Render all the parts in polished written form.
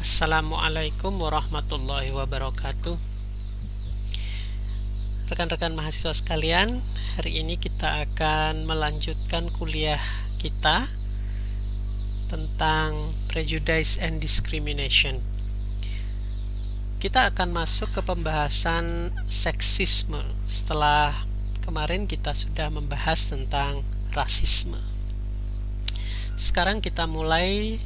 Assalamualaikum warahmatullahi wabarakatuh. Rekan-rekan mahasiswa sekalian, hari ini kita akan melanjutkan kuliah kita tentang Prejudice and Discrimination. Kita akan masuk ke pembahasan seksisme setelah kemarin kita sudah membahas tentang rasisme. Sekarang kita mulai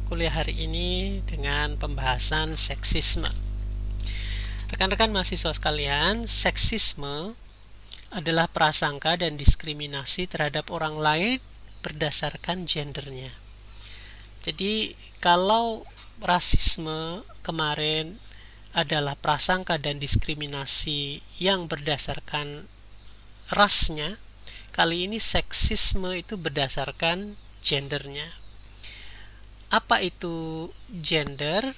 kuliah hari ini dengan pembahasan seksisme. Rekan-rekan mahasiswa sekalian, seksisme adalah prasangka dan diskriminasi terhadap orang lain berdasarkan gendernya. Jadi, kalau rasisme kemarin adalah prasangka dan diskriminasi yang berdasarkan rasnya, kali ini seksisme itu berdasarkan gendernya. Apa itu gender?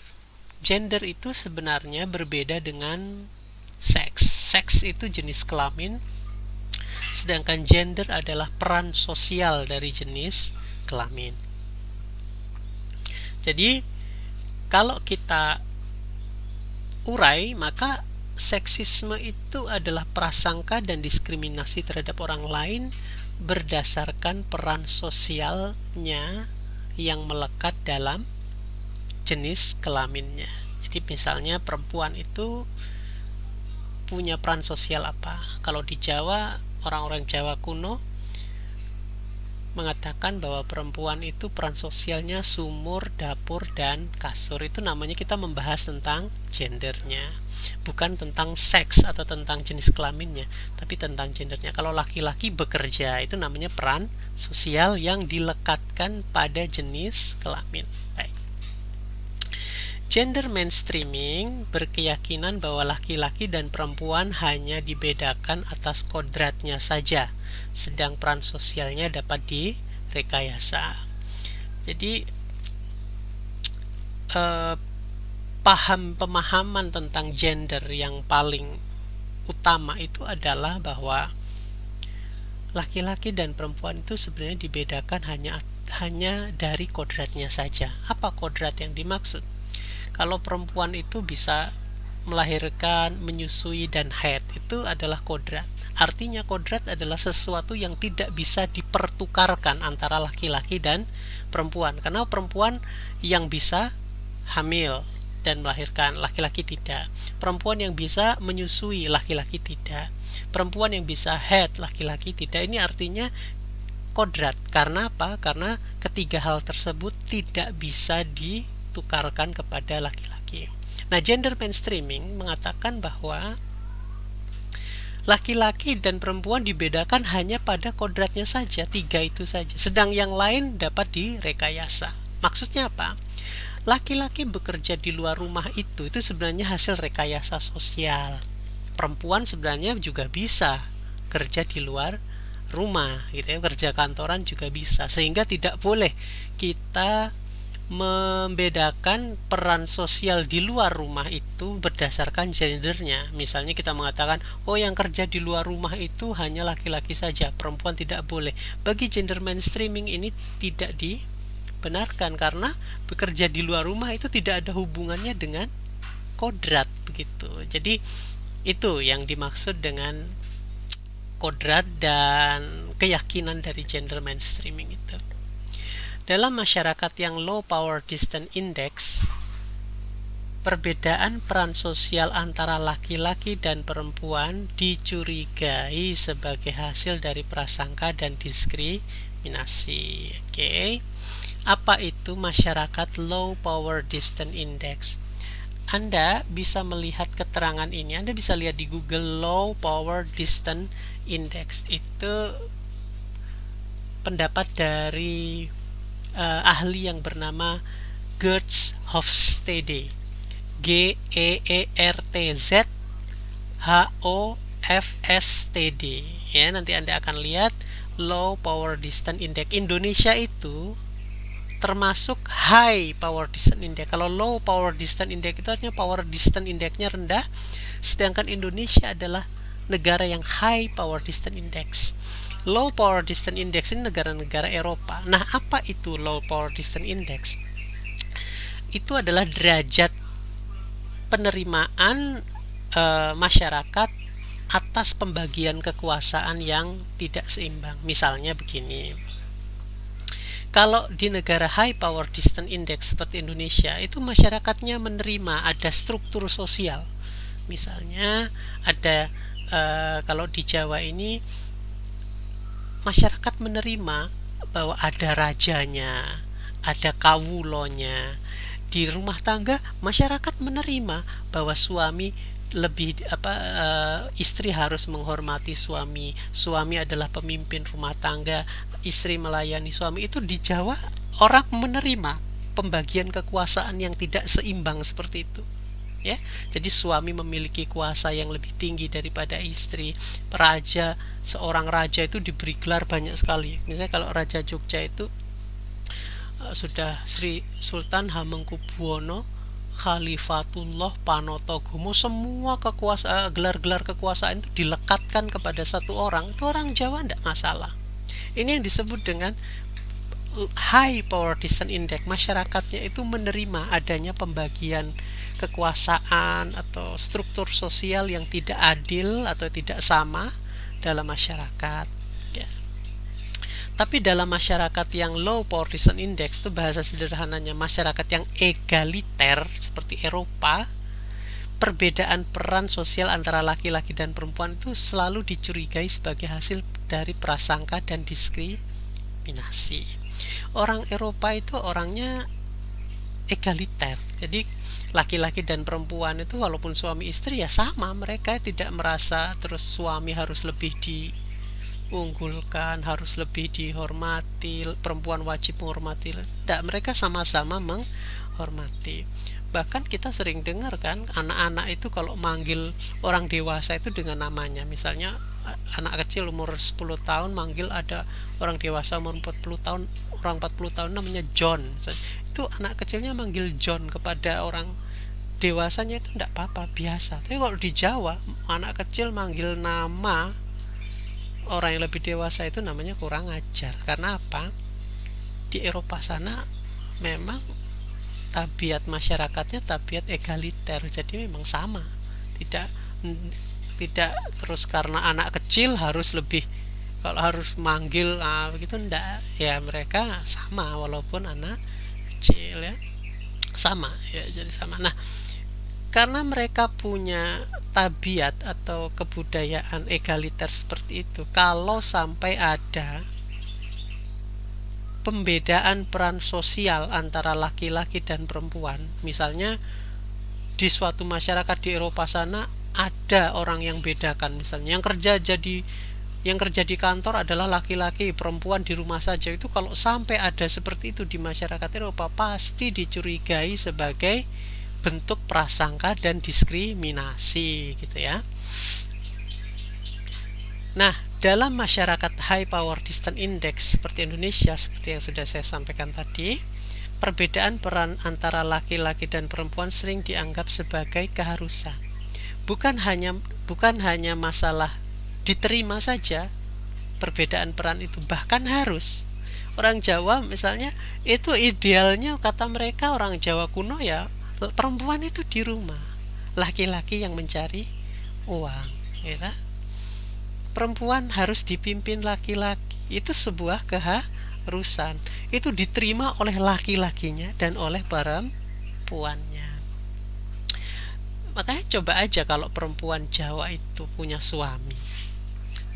Gender itu sebenarnya berbeda dengan seks. Seks itu jenis kelamin, sedangkan gender adalah peran sosial dari jenis kelamin. Jadi, kalau kita urai, maka seksisme itu adalah prasangka dan diskriminasi terhadap orang lain berdasarkan peran sosialnya yang melekat dalam jenis kelaminnya. Jadi misalnya perempuan itu punya peran sosial apa? Kalau di Jawa, orang-orang Jawa kuno mengatakan bahwa perempuan itu peran sosialnya sumur, dapur, dan kasur. Itu namanya kita membahas tentang gendernya, bukan tentang seks atau tentang jenis kelaminnya, tapi tentang gendernya. Kalau laki-laki bekerja, itu namanya peran sosial yang dilekatkan pada jenis kelamin. Baik. Gender mainstreaming berkeyakinan bahwa laki-laki dan perempuan hanya dibedakan atas kodratnya saja, sedang peran sosialnya dapat direkayasa. Jadi pemahaman tentang gender yang paling utama itu adalah bahwa laki-laki dan perempuan itu sebenarnya dibedakan hanya dari kodratnya saja. Apa kodrat yang dimaksud? Kalau perempuan itu bisa melahirkan, menyusui, dan haid, itu adalah kodrat. Artinya kodrat adalah sesuatu yang tidak bisa dipertukarkan antara laki-laki dan perempuan. Karena perempuan yang bisa hamil dan melahirkan, laki-laki tidak. Perempuan yang bisa menyusui, laki-laki tidak. Perempuan yang bisa haid, laki-laki tidak. Ini artinya kodrat. Karena apa? Karena ketiga hal tersebut tidak bisa ditukarkan kepada laki-laki. Nah, gender mainstreaming mengatakan bahwa laki-laki dan perempuan dibedakan hanya pada kodratnya saja, tiga itu saja. Sedang yang lain dapat direkayasa. Maksudnya apa? Laki-laki bekerja di luar rumah itu sebenarnya hasil rekayasa sosial. Perempuan sebenarnya juga bisa kerja di luar rumah, gitu ya, kerja kantoran juga bisa. Sehingga tidak boleh kita membedakan peran sosial di luar rumah itu berdasarkan gendernya. Misalnya kita mengatakan, oh yang kerja di luar rumah itu hanya laki-laki saja, perempuan tidak boleh. Bagi gender mainstreaming ini tidak dibenarkan, karena bekerja di luar rumah itu tidak ada hubungannya dengan kodrat, begitu. Jadi itu yang dimaksud dengan kodrat dan keyakinan dari gender mainstreaming itu. Dalam masyarakat yang low power distance index, perbedaan peran sosial antara laki-laki dan perempuan dicurigai sebagai hasil dari prasangka dan diskriminasi. Oke. Apa itu masyarakat low power distance index? Anda bisa melihat keterangan ini. Anda bisa lihat di Google low power distance index. Itu pendapat dari ahli yang bernama Gert Hofstede, GERTZ HOFSTD. Ya, nanti Anda akan lihat low power distance index. Indonesia itu termasuk high power distance index. Kalau low power distance index itu artinya power distance indexnya rendah, sedangkan Indonesia adalah negara yang high power distance index. Low power distance index ini negara-negara Eropa. Nah, apa itu low power distance index? itu adalah derajat penerimaan masyarakat atas pembagian kekuasaan yang tidak seimbang. Misalnya begini, kalau di negara high power distance index seperti Indonesia, itu masyarakatnya menerima ada struktur sosial. Misalnya ada kalau di Jawa ini masyarakat menerima bahwa ada rajanya, ada kawulonya. Di rumah tangga masyarakat menerima bahwa suami lebih istri harus menghormati suami, suami adalah pemimpin rumah tangga, istri melayani suami. Itu di Jawa orang menerima pembagian kekuasaan yang tidak seimbang seperti itu, ya. Jadi suami memiliki kuasa yang lebih tinggi daripada istri. Seorang raja itu diberi gelar banyak sekali. Misalnya kalau Raja Jogja itu sudah Sri Sultan Hamengkubuwono Khalifatullah Panotogomo, semua gelar-gelar kekuasaan itu dilekatkan kepada satu orang. Itu orang Jawa tidak masalah. Ini yang disebut dengan high power distance index. Masyarakatnya itu menerima adanya pembagian kekuasaan atau struktur sosial yang tidak adil atau tidak sama dalam masyarakat, ya. Tapi dalam masyarakat yang low power distance index, itu bahasa sederhananya masyarakat yang egaliter seperti Eropa, perbedaan peran sosial antara laki-laki dan perempuan itu selalu dicurigai sebagai hasil dari prasangka dan diskriminasi. Orang Eropa itu orangnya egaliter. Jadi laki-laki dan perempuan itu walaupun suami istri ya sama, mereka tidak merasa terus suami harus lebih diunggulkan, harus lebih dihormati, perempuan wajib menghormati. Tidak, mereka sama-sama menghormati. Bahkan kita sering dengar kan, anak-anak itu kalau manggil orang dewasa itu dengan namanya. Misalnya anak kecil umur 10 tahun manggil ada orang dewasa umur 40 tahun, orang 40 tahun namanya John. Itu anak kecilnya manggil John kepada orang dewasanya itu tidak apa-apa, biasa. Tapi kalau di Jawa, anak kecil manggil nama orang yang lebih dewasa itu namanya kurang ajar. Karena apa? Di Eropa sana memang tabiat masyarakatnya tabiat egaliter, jadi memang sama. Tidak tidak terus karena anak kecil harus lebih, kalau harus manggil begitu enggak, ya mereka sama walaupun anak kecil, ya sama, ya jadi sama. Nah, karena mereka punya tabiat atau kebudayaan egaliter seperti itu, kalau sampai ada pembedaan peran sosial antara laki-laki dan perempuan, misalnya di suatu masyarakat di Eropa sana ada orang yang bedakan, misalnya yang kerja di kantor adalah laki-laki, perempuan di rumah saja. Itu kalau sampai ada seperti itu di masyarakat Eropa, pasti dicurigai sebagai bentuk prasangka dan diskriminasi, gitu ya. Nah, dalam masyarakat high power distance index seperti Indonesia, seperti yang sudah saya sampaikan tadi, perbedaan peran antara laki-laki dan perempuan sering dianggap sebagai keharusan. Bukan hanya masalah diterima saja perbedaan peran itu, bahkan harus. Orang Jawa misalnya, itu idealnya kata mereka, orang Jawa kuno ya, perempuan itu di rumah, laki-laki yang mencari uang, ya. Perempuan harus dipimpin laki-laki, itu sebuah keharusan. Itu diterima oleh laki-lakinya dan oleh perempuannya. Makanya coba aja kalau perempuan Jawa itu punya suami,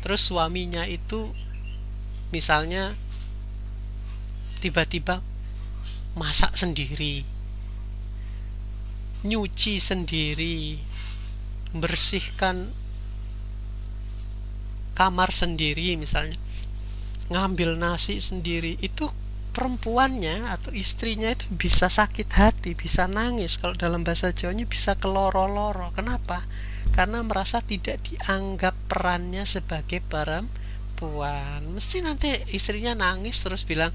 terus suaminya itu misalnya tiba-tiba masak sendiri, nyuci sendiri, bersihkan kamar sendiri, misalnya ngambil nasi sendiri, itu perempuannya atau istrinya itu bisa sakit hati, bisa nangis, kalau dalam bahasa Jawanya bisa keloro-loro. Kenapa? Karena merasa tidak dianggap perannya sebagai perempuan. Mesti nanti istrinya nangis terus bilang,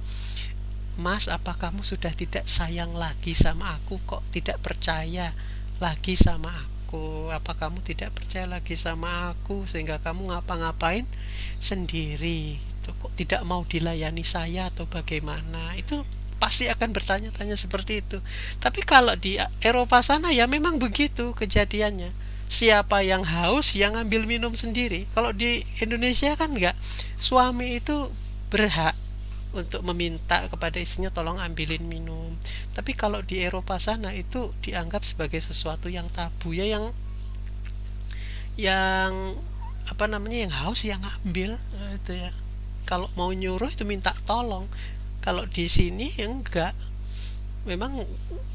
"Mas, apa kamu sudah tidak sayang lagi sama aku? Kok tidak percaya lagi sama aku? Apa kamu tidak percaya lagi sama aku sehingga kamu ngapa-ngapain sendiri? Kok tidak mau dilayani saya atau bagaimana?" Itu pasti akan bertanya-tanya seperti itu. Tapi kalau di Eropa sana ya memang begitu kejadiannya. Siapa yang haus yang ambil minum sendiri. Kalau di Indonesia kan enggak. Suami itu berhak untuk meminta kepada istrinya tolong ambilin minum. Tapi kalau di Eropa sana itu dianggap sebagai sesuatu yang tabu ya, yang apa namanya, yang haus yang ambil itu ya. Kalau mau nyuruh itu minta tolong. Kalau di sini ya enggak. Memang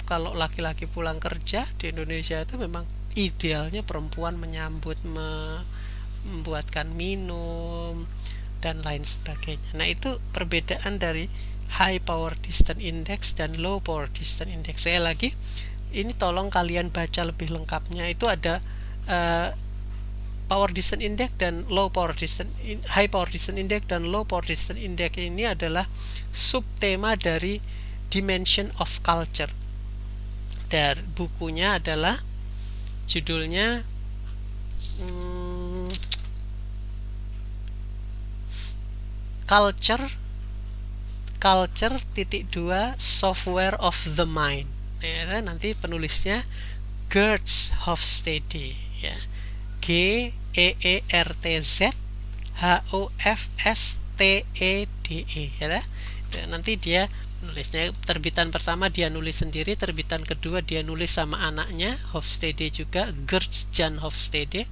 kalau laki-laki pulang kerja di Indonesia itu memang idealnya perempuan menyambut, membuatkan minum dan lain sebagainya. Nah, itu perbedaan dari high power distance index dan low power distance index. Saya lagi, ini tolong kalian baca lebih lengkapnya. Itu ada power distance index dan low power distance, high power distance index dan low power distance index ini adalah subtema dari dimension of culture. Dan bukunya adalah judulnya culture titik 2 software of the mind. Ya, nanti penulisnya Geertz Hofstede ya. Geertz ya. Nanti dia nulisnya, terbitan pertama dia nulis sendiri, terbitan kedua dia nulis sama anaknya Hofstede juga, Geertz Jan Hofstede.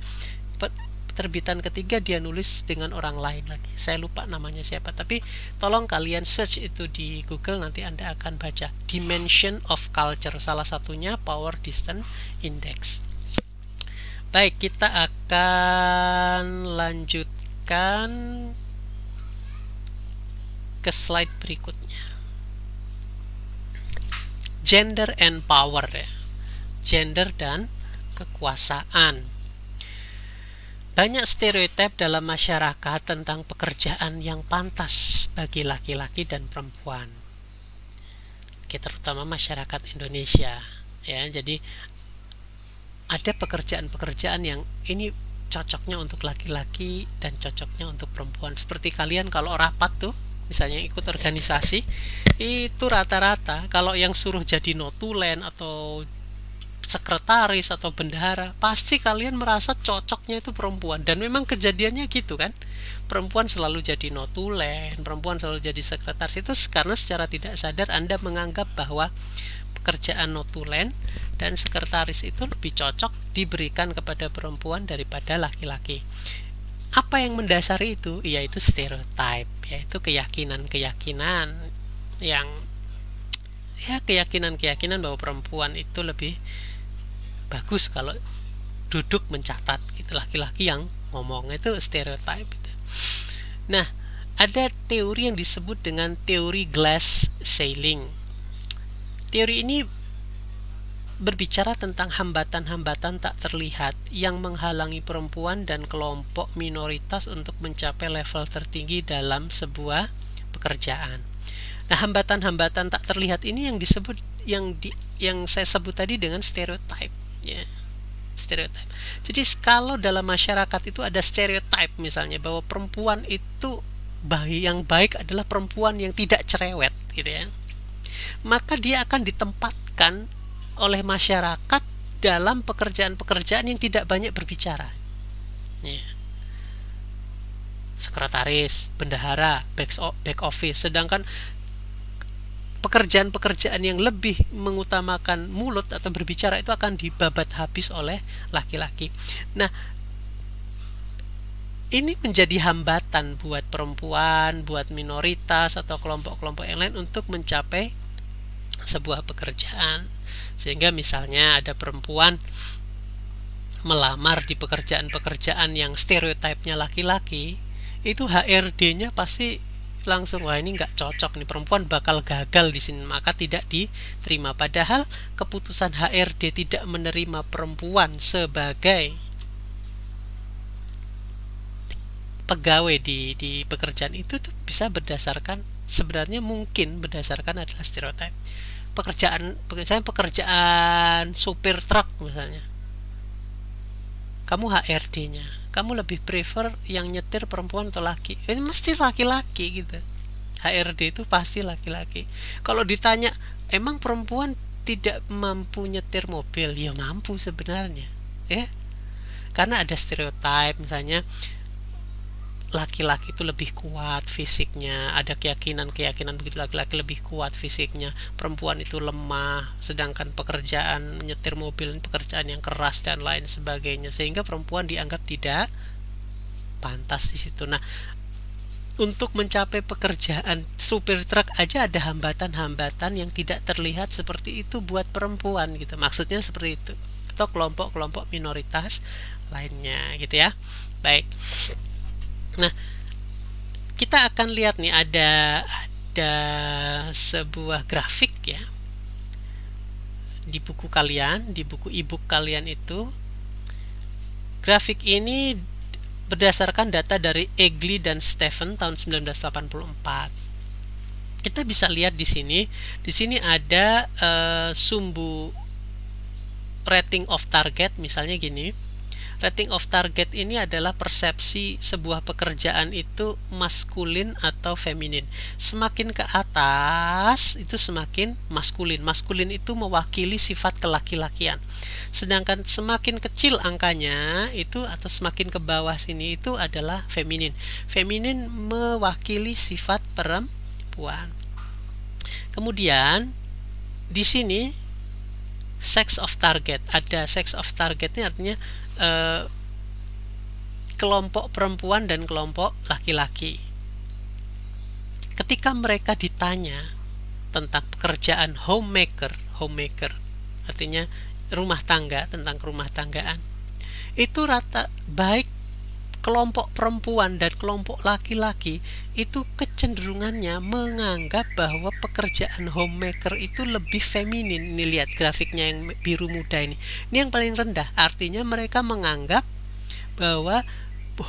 Terbitan ketiga dia nulis dengan orang lain lagi, saya lupa namanya siapa, tapi tolong kalian search itu di Google, nanti Anda akan baca Dimension of Culture, salah satunya Power Distance Index. Baik, kita akan lanjutkan ke slide berikutnya. Gender and power ya. Gender dan kekuasaan. Banyak stereotip dalam masyarakat tentang pekerjaan yang pantas bagi laki-laki dan perempuan. Terutama masyarakat Indonesia ya. Jadi ada pekerjaan-pekerjaan yang ini cocoknya untuk laki-laki dan cocoknya untuk perempuan. Seperti kalian kalau rapat tuh, misalnya ikut organisasi, itu rata-rata kalau yang suruh jadi notulen atau sekretaris atau bendahara, pasti kalian merasa cocoknya itu perempuan. Dan memang kejadiannya gitu kan, perempuan selalu jadi notulen, perempuan selalu jadi sekretaris. Itu karena secara tidak sadar Anda menganggap bahwa pekerjaan notulen dan sekretaris itu lebih cocok diberikan kepada perempuan daripada laki-laki. Apa yang mendasari itu? Yaitu stereotip, yaitu keyakinan-keyakinan yang keyakinan-keyakinan bahwa perempuan itu lebih bagus kalau duduk mencatat, gitu. Laki-laki yang ngomong, itu stereotip gitu. Nah, ada teori yang disebut dengan teori glass ceiling. Teori ini berbicara tentang hambatan-hambatan tak terlihat yang menghalangi perempuan dan kelompok minoritas untuk mencapai level tertinggi dalam sebuah pekerjaan. Nah, hambatan-hambatan tak terlihat ini yang disebut yang saya sebut tadi dengan stereotip ya. Stereotip. Jadi kalau dalam masyarakat itu ada stereotip misalnya bahwa perempuan itu yang baik adalah perempuan yang tidak cerewet gitu ya. Maka dia akan ditempatkan oleh masyarakat dalam pekerjaan-pekerjaan yang tidak banyak berbicara. Ya. Sekretaris, bendahara, back office. Sedangkan pekerjaan-pekerjaan yang lebih mengutamakan mulut atau berbicara itu akan dibabat habis oleh laki-laki. Nah, ini menjadi hambatan buat perempuan, buat minoritas atau kelompok-kelompok yang lain untuk mencapai sebuah pekerjaan. Sehingga misalnya ada perempuan melamar di pekerjaan-pekerjaan yang stereotipnya laki-laki, itu HRD-nya pasti langsung, wah ini nggak cocok nih, perempuan bakal gagal di sini, maka tidak diterima. Padahal keputusan HRD tidak menerima perempuan sebagai pegawai di pekerjaan itu tuh bisa berdasarkan, sebenarnya mungkin berdasarkan adalah stereotip. Pekerjaan supir truk misalnya, kamu HRD-nya, kamu lebih prefer yang nyetir perempuan atau laki? Ini mesti laki-laki gitu. HRD itu pasti laki-laki. Kalau ditanya, emang perempuan tidak mampu nyetir mobil? Ya mampu sebenarnya, ya. Karena ada stereotip, misalnya laki-laki itu lebih kuat fisiknya, ada keyakinan begitu, laki-laki lebih kuat fisiknya, perempuan itu lemah, sedangkan pekerjaan menyetir mobil pekerjaan yang keras dan lain sebagainya, sehingga perempuan dianggap tidak pantas di situ. Nah, untuk mencapai pekerjaan supir truk aja ada hambatan-hambatan yang tidak terlihat seperti itu buat perempuan gitu, maksudnya seperti itu, atau kelompok-kelompok minoritas lainnya gitu ya. Baik, nah kita akan lihat nih, ada sebuah grafik ya di buku kalian, di buku e-book kalian itu. Grafik ini berdasarkan data dari Egli dan Stephen tahun 1984. Kita bisa lihat di sini. Di sini ada sumbu rating of target, misalnya gini. Rating of target ini adalah persepsi sebuah pekerjaan itu maskulin atau feminin. Semakin ke atas itu semakin maskulin. Maskulin itu mewakili sifat kelaki-lakian. Sedangkan semakin kecil angkanya itu, atau semakin ke bawah sini, itu adalah feminin. Feminin mewakili sifat perempuan. Kemudian di sini sex of target. Ada sex of target ini artinya kelompok perempuan dan kelompok laki-laki. Ketika mereka ditanya tentang pekerjaan homemaker artinya rumah tangga, tentang rumah tanggaan, itu rata baik kelompok perempuan dan kelompok laki-laki itu kecenderungannya menganggap bahwa pekerjaan homemaker itu lebih feminin. Ini lihat grafiknya yang biru muda ini yang paling rendah. Artinya mereka menganggap bahwa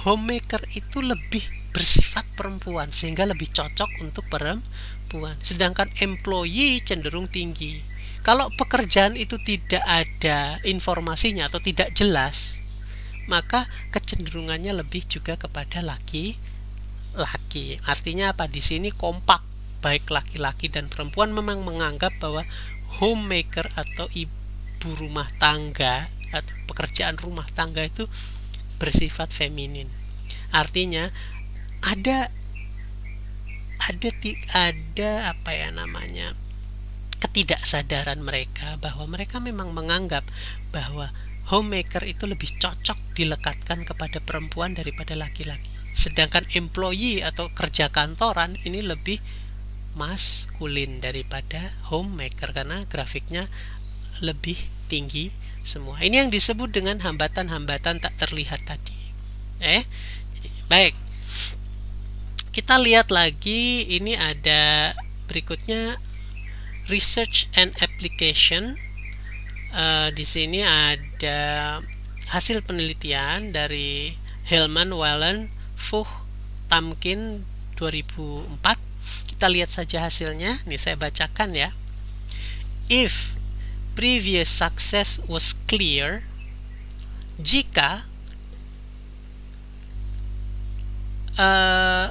homemaker itu lebih bersifat perempuan, sehingga lebih cocok untuk perempuan. Sedangkan employee cenderung tinggi. Kalau pekerjaan itu tidak ada informasinya atau tidak jelas, maka kecenderungannya lebih juga kepada laki-laki. Artinya apa? Di sini kompak, baik laki-laki dan perempuan memang menganggap bahwa homemaker atau ibu rumah tangga atau pekerjaan rumah tangga itu bersifat feminin. Artinya ada apa ya namanya, ketidaksadaran mereka bahwa mereka memang menganggap bahwa homemaker itu lebih cocok dilekatkan kepada perempuan daripada laki-laki. Sedangkan employee atau kerja kantoran ini lebih maskulin daripada homemaker, karena grafiknya lebih tinggi semua. Ini yang disebut dengan hambatan-hambatan tak terlihat tadi. Baik. Kita lihat lagi, ini ada berikutnya research and application. Di sini ada hasil penelitian dari Hellman, Whelan, Fuchs, Tamkin 2004. Kita lihat saja hasilnya. Ini saya bacakan ya. If previous success was clear, jika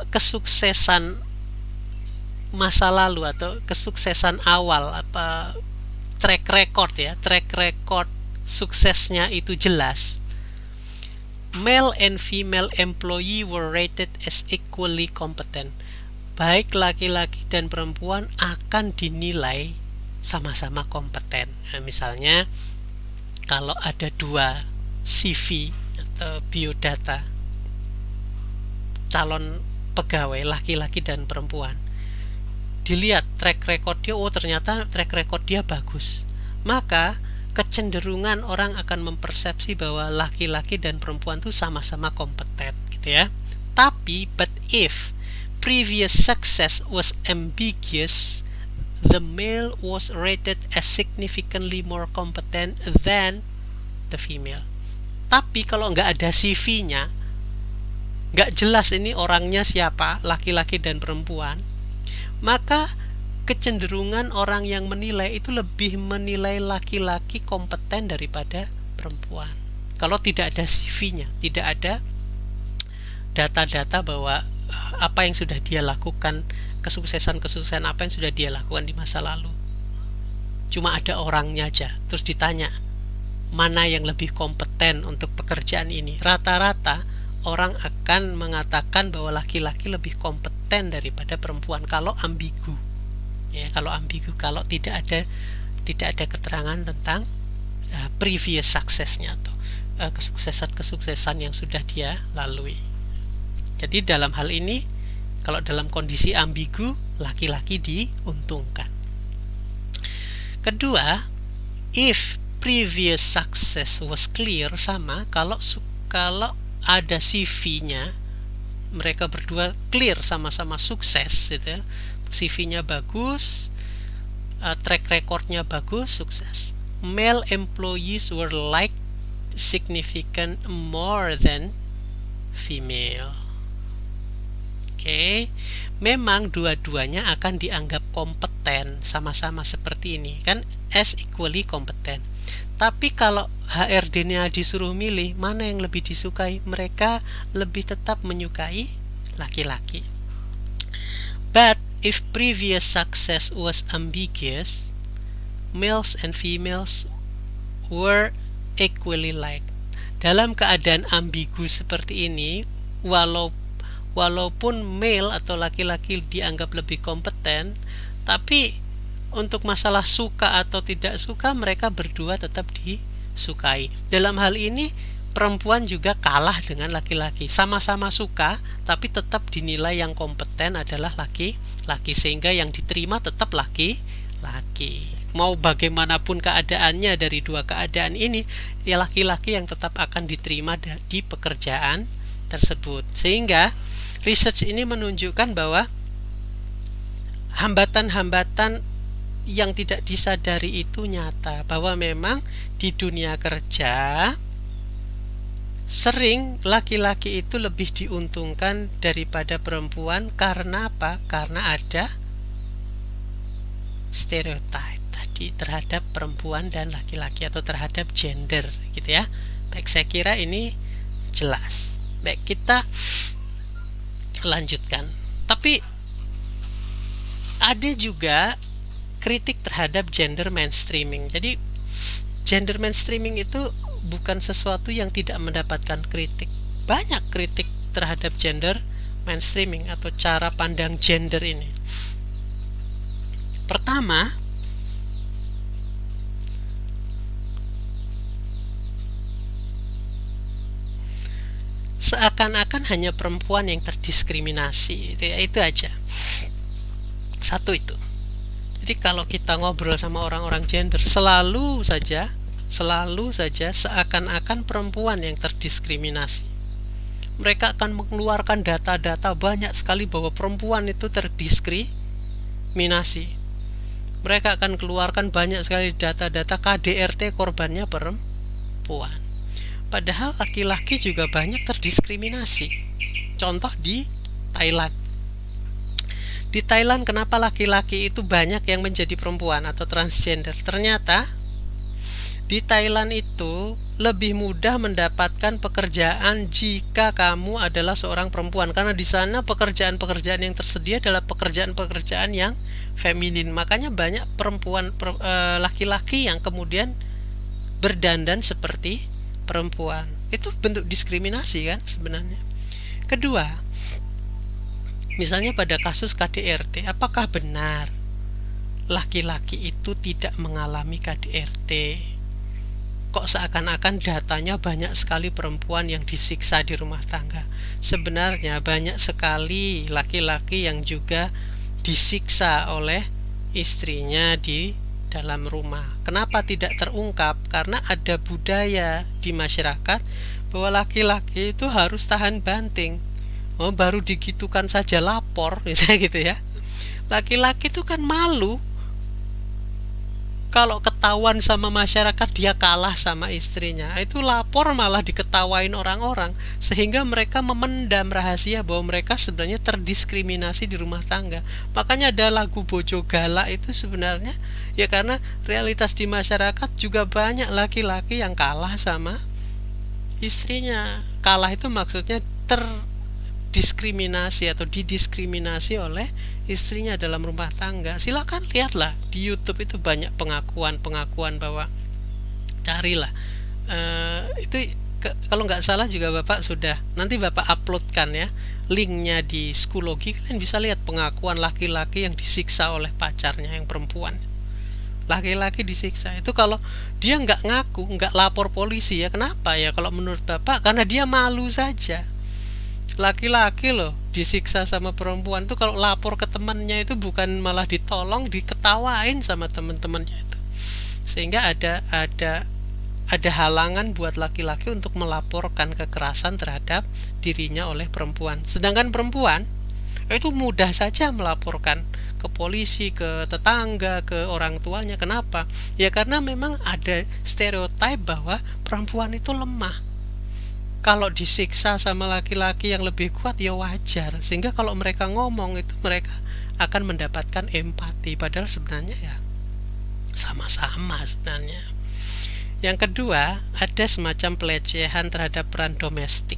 kesuksesan masa lalu atau kesuksesan awal, apa track record suksesnya itu jelas, male and female employee were rated as equally competent. Baik laki-laki dan perempuan akan dinilai sama-sama kompeten. Nah, misalnya kalau ada 2 CV atau biodata calon pegawai laki-laki dan perempuan, dilihat track record dia, oh ternyata track record dia bagus, maka kecenderungan orang akan mempersepsi bahwa laki-laki dan perempuan itu sama-sama kompeten gitu ya. Tapi but if previous success was ambiguous, the male was rated as significantly more competent than the female. Tapi kalau nggak ada CV-nya, nggak jelas ini orangnya siapa, laki-laki dan perempuan, maka kecenderungan orang yang menilai itu lebih menilai laki-laki kompeten daripada perempuan. Kalau tidak ada CV-nya, tidak ada data-data bahwa apa yang sudah dia lakukan kesuksesan apa yang sudah dia lakukan di masa lalu. Cuma ada orangnya aja. Terus ditanya, mana yang lebih kompeten untuk pekerjaan ini? Rata-rata orang akan mengatakan bahwa laki-laki lebih kompeten daripada perempuan kalau ambigu. Ya, kalau ambigu, kalau tidak ada keterangan tentang previous success-nya atau kesuksesan yang sudah dia lalui. Jadi dalam hal ini, kalau dalam kondisi ambigu, laki-laki diuntungkan. Kedua, if previous success was clear, sama kalau ada CV-nya, mereka berdua clear sama-sama sukses gitu ya. CV-nya bagus, track record-nya bagus, sukses. Male employees were liked significant more than female. Oke, memang dua-duanya akan dianggap kompeten, sama-sama seperti ini kan, as equally kompeten. Tapi kalau HRD-nya disuruh milih mana yang lebih disukai, mereka lebih tetap menyukai laki-laki. But if previous success was ambiguous, males and females were equally liked. Dalam keadaan ambigu seperti ini, walaupun male atau laki-laki dianggap lebih kompeten, tapi untuk masalah suka atau tidak suka, mereka berdua tetap disukai. Dalam hal ini, perempuan juga kalah dengan laki-laki. Sama-sama suka, tapi tetap dinilai yang kompeten adalah laki-laki, sehingga yang diterima tetap laki-laki. Mau bagaimanapun keadaannya dari dua keadaan ini, ya laki-laki yang tetap akan diterima di pekerjaan tersebut. Sehingga research ini menunjukkan bahwa hambatan-hambatan yang tidak disadari itu nyata, bahwa memang di dunia kerja sering laki-laki itu lebih diuntungkan daripada perempuan. Karena apa? Karena ada stereotip tadi terhadap perempuan dan laki-laki atau terhadap gender gitu ya. Baik, saya kira ini jelas. Baik, kita lanjutkan. Tapi ada juga kritik terhadap gender mainstreaming. Jadi gender mainstreaming itu bukan sesuatu yang tidak mendapatkan kritik. Banyak kritik terhadap gender mainstreaming atau cara pandang gender ini. Pertama, seakan-akan hanya perempuan yang terdiskriminasi. Itu aja. Satu itu. Jadi kalau kita ngobrol sama orang-orang gender, selalu saja seakan-akan perempuan yang terdiskriminasi. Mereka akan mengeluarkan data-data banyak sekali bahwa perempuan itu terdiskriminasi. Mereka akan keluarkan banyak sekali data-data KDRT korbannya perempuan. Padahal laki-laki juga banyak terdiskriminasi. Contoh di Thailand. Di Thailand, kenapa laki-laki itu banyak yang menjadi perempuan atau transgender? Ternyata di Thailand itu lebih mudah mendapatkan pekerjaan jika kamu adalah seorang perempuan, karena di sana pekerjaan-pekerjaan yang tersedia adalah pekerjaan-pekerjaan yang feminin. Makanya banyak laki-laki yang kemudian berdandan seperti perempuan. Itu bentuk diskriminasi kan sebenarnya. Kedua, misalnya pada kasus KDRT, apakah benar laki-laki itu tidak mengalami KDRT? Kok seakan-akan datanya banyak sekali perempuan yang disiksa di rumah tangga? Sebenarnya banyak sekali laki-laki yang juga disiksa oleh istrinya di dalam rumah. Kenapa tidak terungkap? Karena ada budaya di masyarakat bahwa laki-laki itu harus tahan banting. Baru digitukan saja lapor, misalnya gitu ya. Laki-laki itu kan malu kalau ketahuan sama masyarakat dia kalah sama istrinya. Itu lapor malah diketawain orang-orang, sehingga mereka memendam rahasia bahwa mereka sebenarnya terdiskriminasi di rumah tangga. Makanya ada lagu Bojo Galak itu sebenarnya ya karena realitas di masyarakat juga banyak laki-laki yang kalah sama istrinya. Kalah itu maksudnya terdiskriminasi atau didiskriminasi oleh istrinya dalam rumah tangga. Silakan lihatlah di YouTube, itu banyak pengakuan bahwa carilah itu kalau nggak salah juga Bapak sudah, nanti Bapak uploadkan ya linknya di Schoology. Kalian bisa lihat pengakuan laki-laki yang disiksa oleh pacarnya yang perempuan. Laki-laki disiksa itu kalau dia nggak ngaku, nggak lapor polisi, ya kenapa ya? Kalau menurut Bapak karena dia malu saja. Laki-laki loh disiksa sama perempuan tuh, kalau lapor ke temannya itu bukan malah ditolong, diketawain sama teman-temannya itu. Sehingga ada halangan buat laki-laki untuk melaporkan kekerasan terhadap dirinya oleh perempuan. Sedangkan perempuan itu mudah saja melaporkan ke polisi, ke tetangga, ke orang tuanya. Kenapa? Ya karena memang ada stereotip bahwa perempuan itu lemah. Kalau disiksa sama laki-laki yang lebih kuat ya wajar. Sehingga kalau mereka ngomong itu mereka akan mendapatkan empati. Padahal sebenarnya ya sama-sama sebenarnya. Yang kedua, ada semacam pelecehan terhadap peran domestik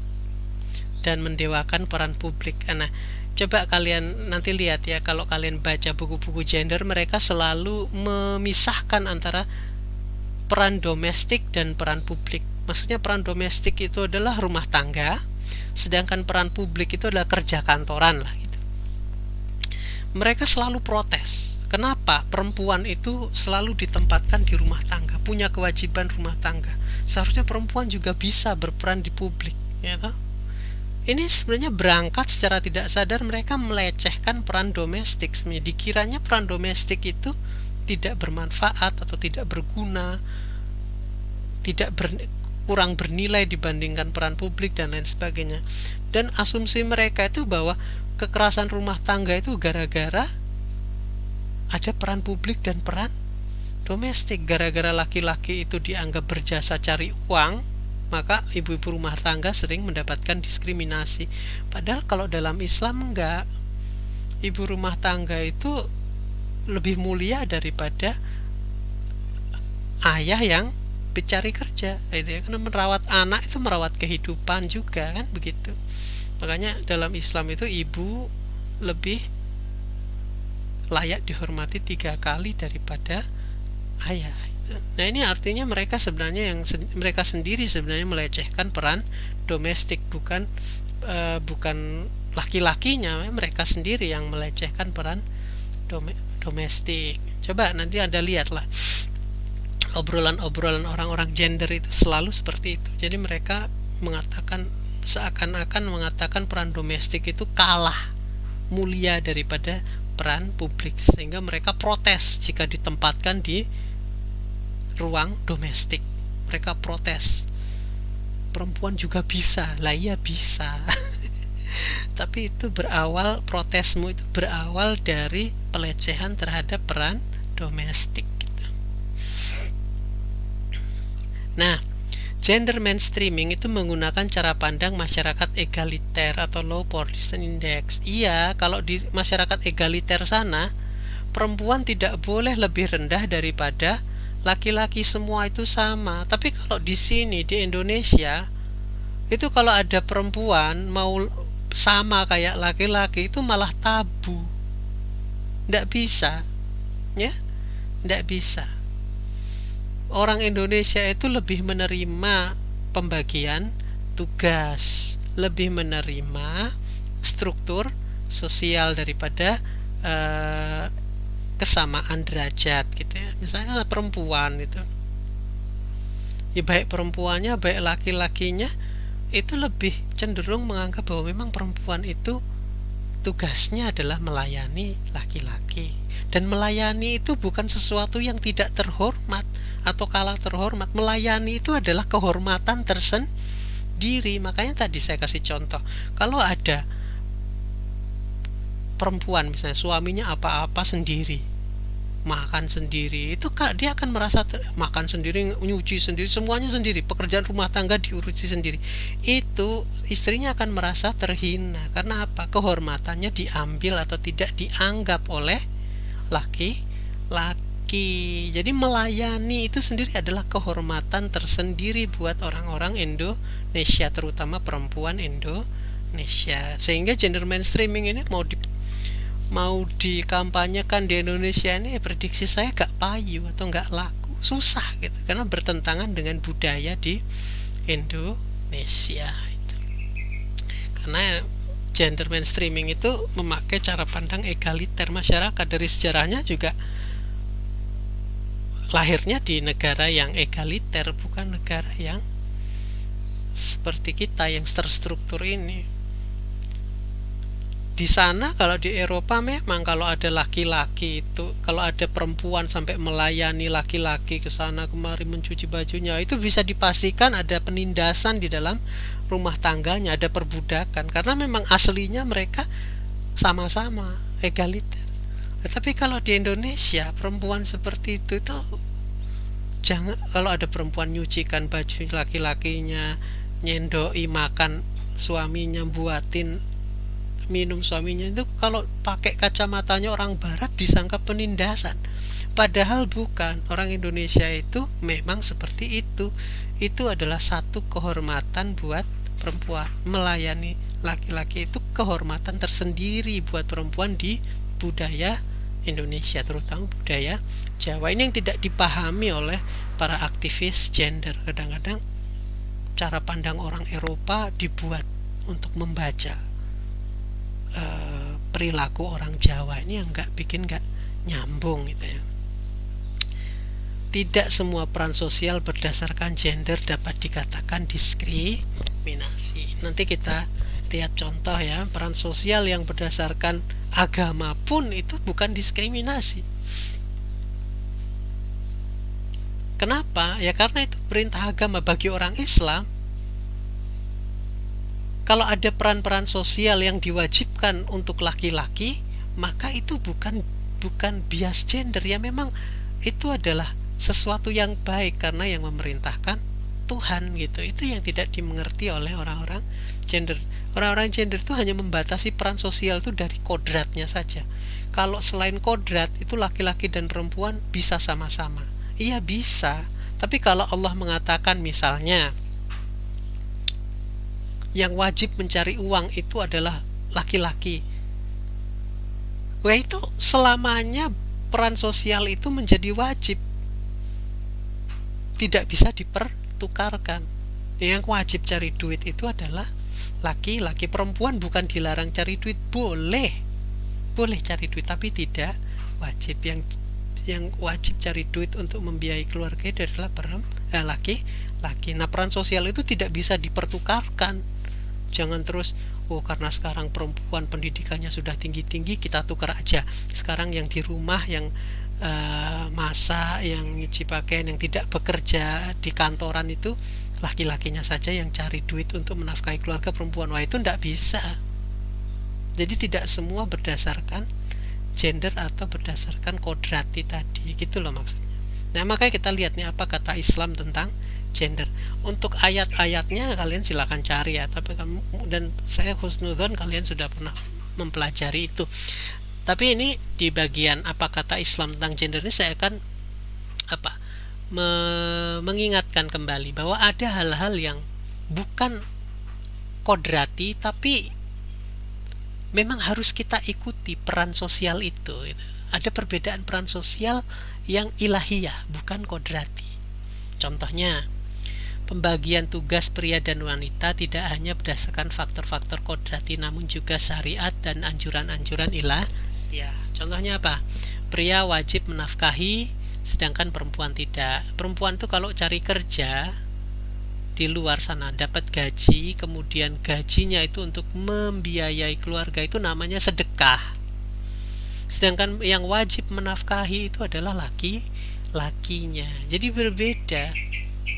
dan mendewakan peran publik. Nah, coba kalian nanti lihat ya, kalau kalian baca buku-buku gender, mereka selalu memisahkan antara peran domestik dan peran publik. Maksudnya peran domestik itu adalah rumah tangga, sedangkan peran publik itu adalah kerja kantoran lah gitu. Mereka selalu protes. Kenapa perempuan itu selalu ditempatkan di rumah tangga, punya kewajiban rumah tangga? Seharusnya perempuan juga bisa berperan di publik, ya toh? Ini sebenarnya berangkat secara tidak sadar mereka melecehkan peran domestik. Sebenarnya dikiranya peran domestik itu tidak bermanfaat atau tidak berguna, kurang bernilai dibandingkan peran publik dan lain sebagainya. Dan asumsi mereka itu bahwa kekerasan rumah tangga itu gara-gara ada peran publik dan peran domestik. Gara-gara laki-laki itu dianggap berjasa cari uang, maka ibu-ibu rumah tangga sering mendapatkan diskriminasi. Padahal kalau dalam Islam enggak. Ibu rumah tangga itu lebih mulia daripada ayah yang mencari kerja. Itu ya, karena merawat anak itu merawat kehidupan juga kan begitu. Makanya dalam Islam itu ibu lebih layak dihormati 3 kali daripada ayah. Nah ini artinya mereka sebenarnya mereka sendiri sebenarnya melecehkan peran domestik, bukan laki-lakinya, mereka sendiri yang melecehkan peran domestik. Coba nanti Anda lihatlah obrolan-obrolan orang-orang gender itu selalu seperti itu. Jadi mereka mengatakan, seakan-akan mengatakan peran domestik itu kalah mulia daripada peran publik, sehingga mereka protes jika ditempatkan di ruang domestik. Mereka protes, perempuan juga bisa. Lah iya bisa. Tapi itu protesmu itu berawal dari pelecehan terhadap peran domestik gitu. Nah, gender mainstreaming itu menggunakan cara pandang masyarakat egaliter atau low partisan index. Iya, kalau di masyarakat egaliter sana, perempuan tidak boleh lebih rendah daripada laki-laki, semua itu sama. Tapi kalau di sini di Indonesia, itu kalau ada perempuan mau sama kayak laki-laki itu malah tabu. Nggak bisa, ya, nggak bisa. Orang Indonesia itu lebih menerima pembagian tugas, lebih menerima struktur sosial daripada kesamaan derajat gitu ya. Misalnya perempuan itu, ya baik perempuannya baik laki-lakinya itu lebih cenderung menganggap bahwa memang perempuan itu tugasnya adalah melayani laki-laki. Dan melayani itu bukan sesuatu yang tidak terhormat atau kalah terhormat. Melayani itu adalah kehormatan tersendiri. Makanya tadi saya kasih contoh, kalau ada perempuan misalnya suaminya apa-apa sendiri, makan sendiri, itu dia akan merasa makan sendiri, nyuci sendiri, semuanya sendiri, pekerjaan rumah tangga diurusi sendiri, itu istrinya akan merasa terhina. Karena apa? Kehormatannya diambil atau tidak dianggap oleh laki-laki. Jadi melayani itu sendiri adalah kehormatan tersendiri buat orang-orang Indonesia, terutama perempuan Indonesia. Sehingga gender mainstreaming ini mau dikampanyekan di Indonesia ini, prediksi saya gak payu atau gak laku, susah gitu, karena bertentangan dengan budaya di Indonesia itu. Karena gender mainstreaming itu memakai cara pandang egaliter masyarakat. Dari sejarahnya juga lahirnya di negara yang egaliter, bukan negara yang seperti kita yang terstruktur ini. Di sana, kalau di Eropa memang kalau ada laki-laki itu, kalau ada perempuan sampai melayani laki-laki ke sana kemari mencuci bajunya, itu bisa dipastikan ada penindasan di dalam rumah tangganya, ada perbudakan, karena memang aslinya mereka sama-sama egaliter. Tapi kalau di Indonesia perempuan seperti itu jangan, kalau ada perempuan nyucikan baju laki-lakinya, nyendoi makan suaminya, buatin minum suaminya, itu kalau pakai kacamatanya orang barat disangka penindasan, padahal bukan. Orang Indonesia itu memang seperti itu. Itu adalah satu kehormatan buat perempuan. Melayani laki-laki itu kehormatan tersendiri buat perempuan di budaya Indonesia, terutama budaya Jawa. Ini yang tidak dipahami oleh para aktivis gender. Kadang-kadang cara pandang orang Eropa dibuat untuk membaca perilaku orang Jawa ini yang bikin nggak nyambung gitu ya. Tidak semua peran sosial berdasarkan gender dapat dikatakan diskriminasi. Nanti kita lihat contoh ya, peran sosial yang berdasarkan agama pun itu bukan diskriminasi. Kenapa? Ya karena itu perintah agama bagi orang Islam. Kalau ada peran-peran sosial yang diwajibkan untuk laki-laki, maka itu bukan bias gender ya, memang itu adalah sesuatu yang baik karena yang memerintahkan Tuhan gitu. Itu yang tidak dimengerti oleh orang-orang gender. Orang-orang gender itu hanya membatasi peran sosial itu dari kodratnya saja. Kalau selain kodrat itu laki-laki dan perempuan bisa sama-sama. Iya bisa, tapi kalau Allah mengatakan misalnya yang wajib mencari uang itu adalah laki-laki, wah itu selamanya peran sosial itu menjadi wajib, tidak bisa dipertukarkan. Yang wajib cari duit itu adalah laki-laki. Perempuan bukan dilarang cari duit, boleh cari duit, tapi tidak wajib. Yang wajib cari duit untuk membiayai keluarga itu adalah laki-laki. Nah, peran sosial itu tidak bisa dipertukarkan. Jangan terus, karena sekarang perempuan pendidikannya sudah tinggi-tinggi, kita tukar aja. Sekarang yang di rumah, yang masak, yang nyuci pakaian, yang tidak bekerja di kantoran itu laki-lakinya saja yang cari duit untuk menafkahi keluarga, perempuan. Wah, itu tidak bisa. Jadi tidak semua berdasarkan gender atau berdasarkan kodrati tadi, gitu loh maksudnya. Nah, makanya kita lihat nih apa kata Islam tentang gender. Untuk ayat-ayatnya kalian silakan cari ya, tapi kamu dan saya husnudzon kalian sudah pernah mempelajari itu. Tapi ini di bagian apa kata Islam tentang gender ini saya akan mengingatkan kembali bahwa ada hal-hal yang bukan kodrati tapi memang harus kita ikuti peran sosial itu gitu. Ada perbedaan peran sosial yang ilahiyah, bukan kodrati. Contohnya, pembagian tugas pria dan wanita tidak hanya berdasarkan faktor-faktor kodrati, namun juga syariat dan anjuran-anjuran ilahiyah. Contohnya apa? Pria wajib menafkahi, sedangkan perempuan tidak. Perempuan tuh kalau cari kerja di luar sana dapat gaji, kemudian gajinya itu untuk membiayai keluarga, itu namanya sedekah. Sedangkan yang wajib menafkahi itu adalah laki-lakinya. Jadi berbeda.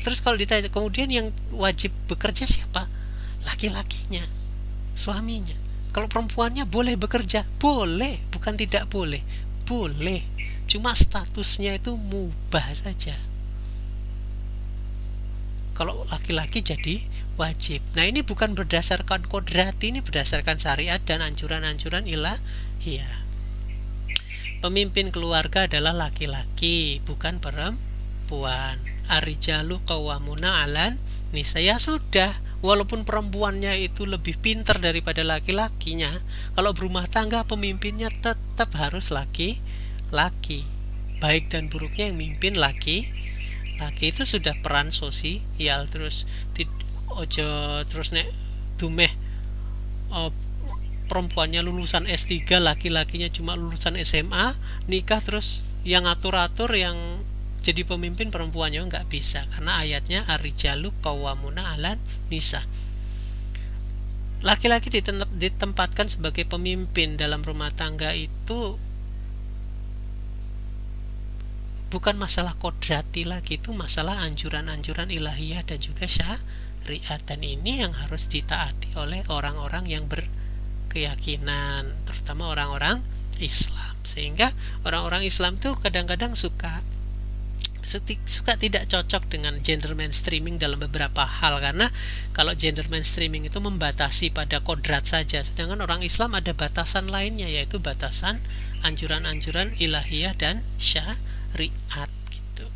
Terus kalau ditanya kemudian yang wajib bekerja siapa? Laki-lakinya, suaminya. Kalau perempuannya boleh bekerja? Boleh, bukan tidak boleh. Boleh. Cuma statusnya itu mubah saja. Kalau laki-laki jadi wajib. Nah, ini bukan berdasarkan kodrati, ini berdasarkan syariat dan anjuran-anjuran ilahiyah. Pemimpin keluarga adalah laki-laki, bukan perempuan. Ar-rijalu qawwamuna 'alan nisa, ya sudah, walaupun perempuannya itu lebih pintar daripada laki-lakinya, kalau berumah tangga pemimpinnya tetap harus laki-laki. Baik dan buruknya yang mimpin laki-laki, itu sudah peran sosial. Terus ojo terus nek dumeh oh, perempuannya lulusan S3, laki-lakinya cuma lulusan SMA, nikah terus yang atur-atur, yang jadi pemimpin perempuannya, nggak bisa, karena ayatnya ar-rijalu qawwamuna 'alan nisa. Laki-laki ditempatkan sebagai pemimpin dalam rumah tangga itu bukan masalah kodrati lagi, itu masalah anjuran-anjuran ilahiyah dan juga syariat, dan ini yang harus ditaati oleh orang-orang yang berkeyakinan, terutama orang-orang Islam. Sehingga orang-orang Islam tuh kadang-kadang suka tidak cocok dengan gender mainstreaming dalam beberapa hal, karena kalau gender mainstreaming itu membatasi pada kodrat saja, sedangkan orang Islam ada batasan lainnya, yaitu batasan anjuran-anjuran ilahiyah dan syariat gitu.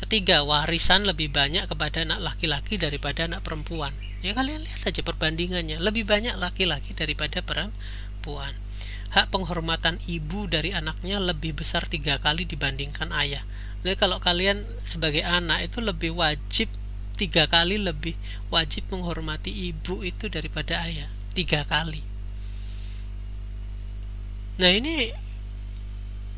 Ketiga, warisan lebih banyak kepada anak laki-laki daripada anak perempuan. Ya kalian lihat saja perbandingannya, lebih banyak laki-laki daripada perempuan. Hak penghormatan ibu dari anaknya lebih besar 3 kali dibandingkan ayah. Jadi kalau kalian sebagai anak itu lebih wajib, 3 kali lebih wajib menghormati ibu itu daripada ayah, 3 kali. Nah ini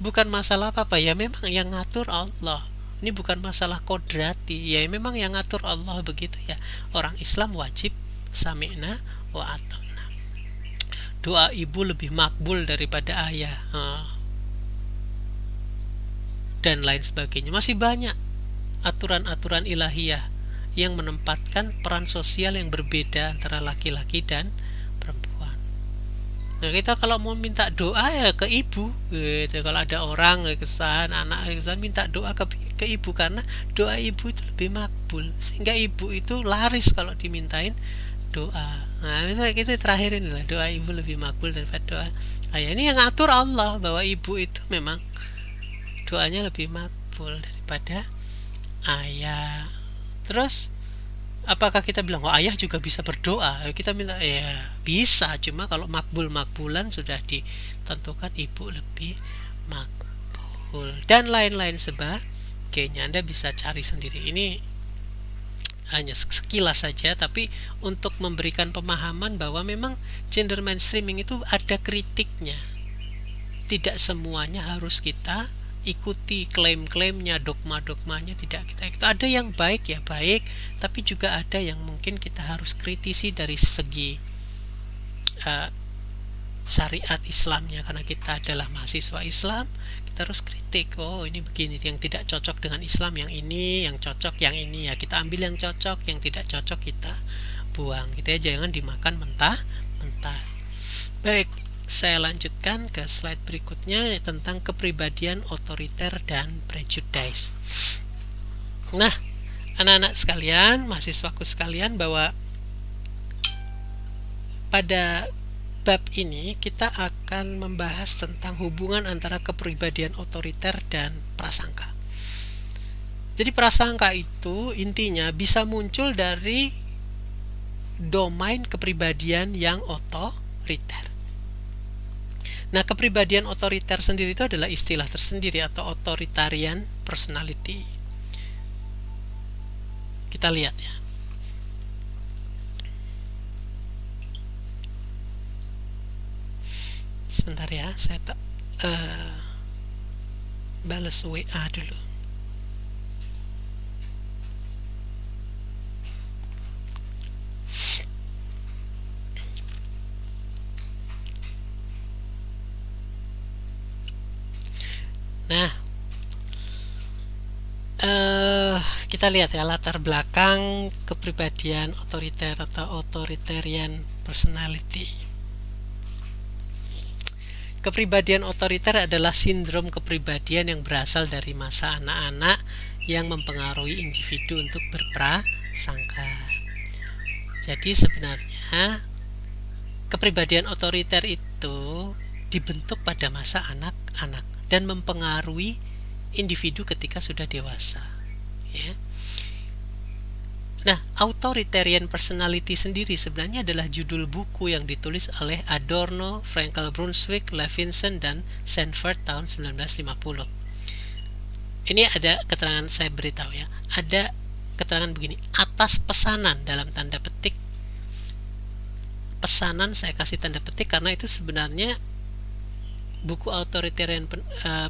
bukan masalah apa-apa, ya memang yang ngatur Allah. Ini bukan masalah kodrati, ya memang yang ngatur Allah begitu ya. Orang Islam wajib sami'na wa ata'na. Doa ibu lebih makbul daripada ayah, dan lain sebagainya. Masih banyak aturan-aturan ilahiyah yang menempatkan peran sosial yang berbeda antara laki-laki dan perempuan. Nah kita kalau mau minta doa ya ke ibu gitu. Kalau ada orang kesan, anak kesan, minta doa ke ibu, karena doa ibu itu lebih makbul, sehingga ibu itu laris kalau dimintain doa. Nah misalnya kita terakhirin lah, doa ibu lebih makbul daripada doa ayah. Ini yang ngatur Allah, bahwa ibu itu memang doanya lebih makbul daripada ayah. Terus apakah kita bilang ayah juga bisa berdoa? Kita minta, ya bisa, cuma kalau makbulan sudah ditentukan ibu lebih makbul, dan lain-lain sebagainya. Anda bisa cari sendiri, ini hanya sekilas saja, tapi untuk memberikan pemahaman bahwa memang gender mainstreaming itu ada kritiknya. Tidak semuanya harus kita ikuti klaim-klaimnya, dogma-dogmanya, tidak kita ikuti. Ada yang baik ya baik, tapi juga ada yang mungkin kita harus kritisi dari segi syariat Islamnya, karena kita adalah mahasiswa Islam, kita harus kritik, oh ini begini, yang tidak cocok dengan Islam yang ini, yang cocok yang ini, ya kita ambil yang cocok, yang tidak cocok kita buang gitu ya, jangan dimakan mentah-mentah. Baik, saya lanjutkan ke slide berikutnya tentang kepribadian otoriter dan prejudice. Nah, anak-anak sekalian, mahasiswaku sekalian, bahwa pada bab ini kita akan membahas tentang hubungan antara kepribadian otoriter dan prasangka. Jadi prasangka itu intinya bisa muncul dari domain kepribadian yang otoriter. Nah, kepribadian otoriter sendiri itu adalah istilah tersendiri atau authoritarian personality. Kita lihat ya. Sebentar ya, saya balas WA dulu. Nah, kita lihat ya latar belakang kepribadian otoriter atau authoritarian personality. Kepribadian otoriter adalah sindrom kepribadian yang berasal dari masa anak-anak yang mempengaruhi individu untuk berprasangka. Jadi sebenarnya kepribadian otoriter itu dibentuk pada masa anak-anak dan mempengaruhi individu ketika sudah dewasa ya. Nah, authoritarian personality sendiri sebenarnya adalah judul buku yang ditulis oleh Adorno, Franklin Brunswick, Levinson, dan Sanford tahun 1950. Ini ada keterangan, saya beritahu ya. Ada keterangan begini, atas pesanan dalam tanda petik. Pesanan saya kasih tanda petik karena itu sebenarnya buku authoritarian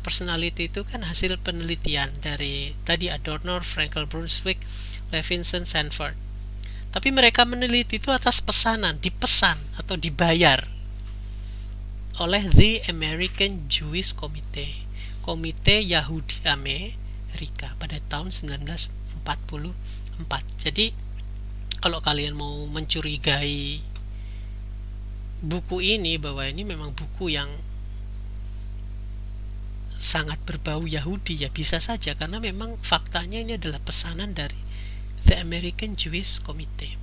personality itu kan hasil penelitian dari tadi Adorno, Franklin Brunswick, Levinson, Sanford. Tapi mereka meneliti itu atas pesanan, dipesan atau dibayar oleh The American Jewish Committee, Komite Yahudi Amerika pada tahun 1944. Jadi kalau kalian mau mencurigai buku ini bahwa ini memang buku yang sangat berbau Yahudi, ya bisa saja karena memang faktanya ini adalah pesanan dari The American Jewish Committee.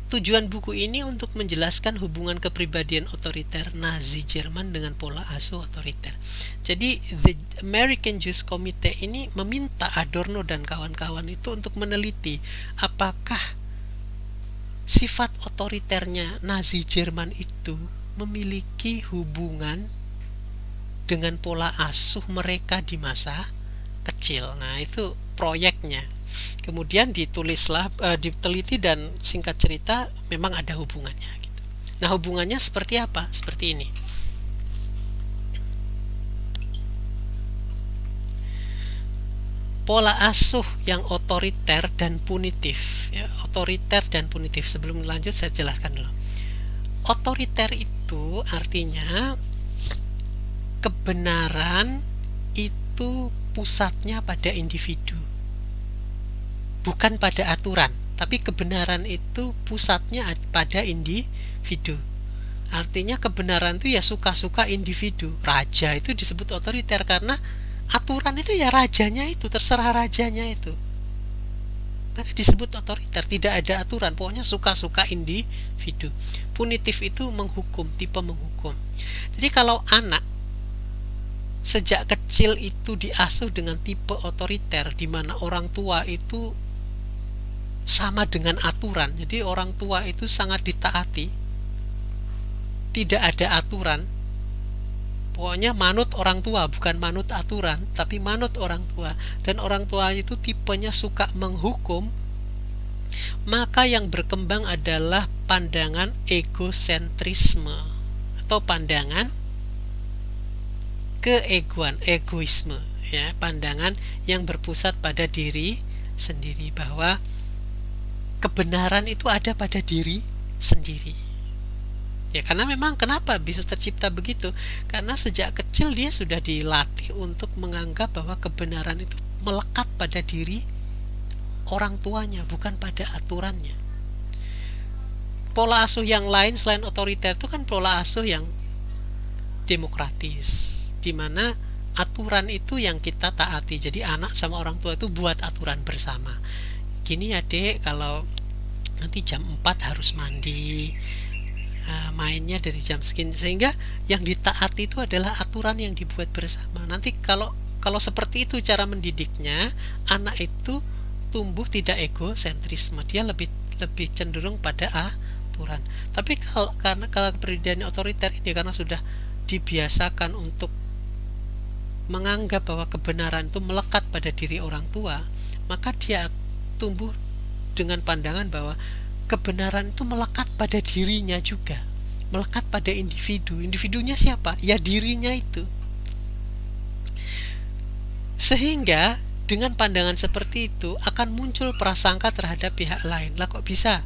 Tujuan buku ini untuk menjelaskan hubungan kepribadian otoriter Nazi Jerman dengan pola asuh otoriter. Jadi The American Jewish Committee ini meminta Adorno dan kawan-kawan itu untuk meneliti apakah sifat otoriternya Nazi Jerman itu memiliki hubungan dengan pola asuh mereka di masa kecil. Nah, itu proyeknya. Kemudian diteliti dan singkat cerita memang ada hubungannya gitu. Nah, hubungannya seperti apa? Seperti ini. Pola asuh yang otoriter dan punitif, ya, otoriter dan punitif. Sebelum lanjut saya jelaskan dulu. Otoriter itu artinya kebenaran itu pusatnya pada individu, bukan pada aturan, tapi kebenaran itu pusatnya pada individu. Artinya kebenaran itu ya suka-suka individu. Raja itu disebut otoriter karena aturan itu ya rajanya itu, terserah rajanya itu, maka disebut otoriter. Tidak ada aturan, pokoknya suka-suka individu. Punitif itu menghukum, tipe menghukum. Jadi kalau anak sejak kecil itu diasuh dengan tipe otoriter, di mana orang tua itu sama dengan aturan, jadi orang tua itu sangat ditaati, tidak ada aturan, pokoknya manut orang tua, bukan manut aturan, tapi manut orang tua, dan orang tua itu tipenya suka menghukum, maka yang berkembang adalah pandangan egosentrisme atau pandangan keegoan, egoisme, ya, pandangan yang berpusat pada diri sendiri, bahwa kebenaran itu ada pada diri sendiri. Ya, karena memang kenapa bisa tercipta begitu? Karena sejak kecil dia sudah dilatih untuk menganggap bahwa kebenaran itu melekat pada diri orang tuanya, bukan pada aturannya. Pola asuh yang lain selain otoriter itu kan pola asuh yang demokratis, di mana aturan itu yang kita taati. Jadi anak sama orang tua itu buat aturan bersama. Gini ya dek, kalau nanti jam 4 harus mandi, mainnya dari jam segini, sehingga yang ditaati itu adalah aturan yang dibuat bersama. Nanti kalau seperti itu cara mendidiknya, anak itu tumbuh tidak egosentrisme, dia lebih cenderung pada aturan. Tapi karena kepribadian otoriter ini, karena sudah dibiasakan untuk menganggap bahwa kebenaran itu melekat pada diri orang tua, maka dia tumbuh dengan pandangan bahwa kebenaran itu melekat pada dirinya juga, melekat pada individu. Individunya siapa? Ya dirinya itu. Sehingga dengan pandangan seperti itu akan muncul prasangka terhadap pihak lain. Lah kok bisa?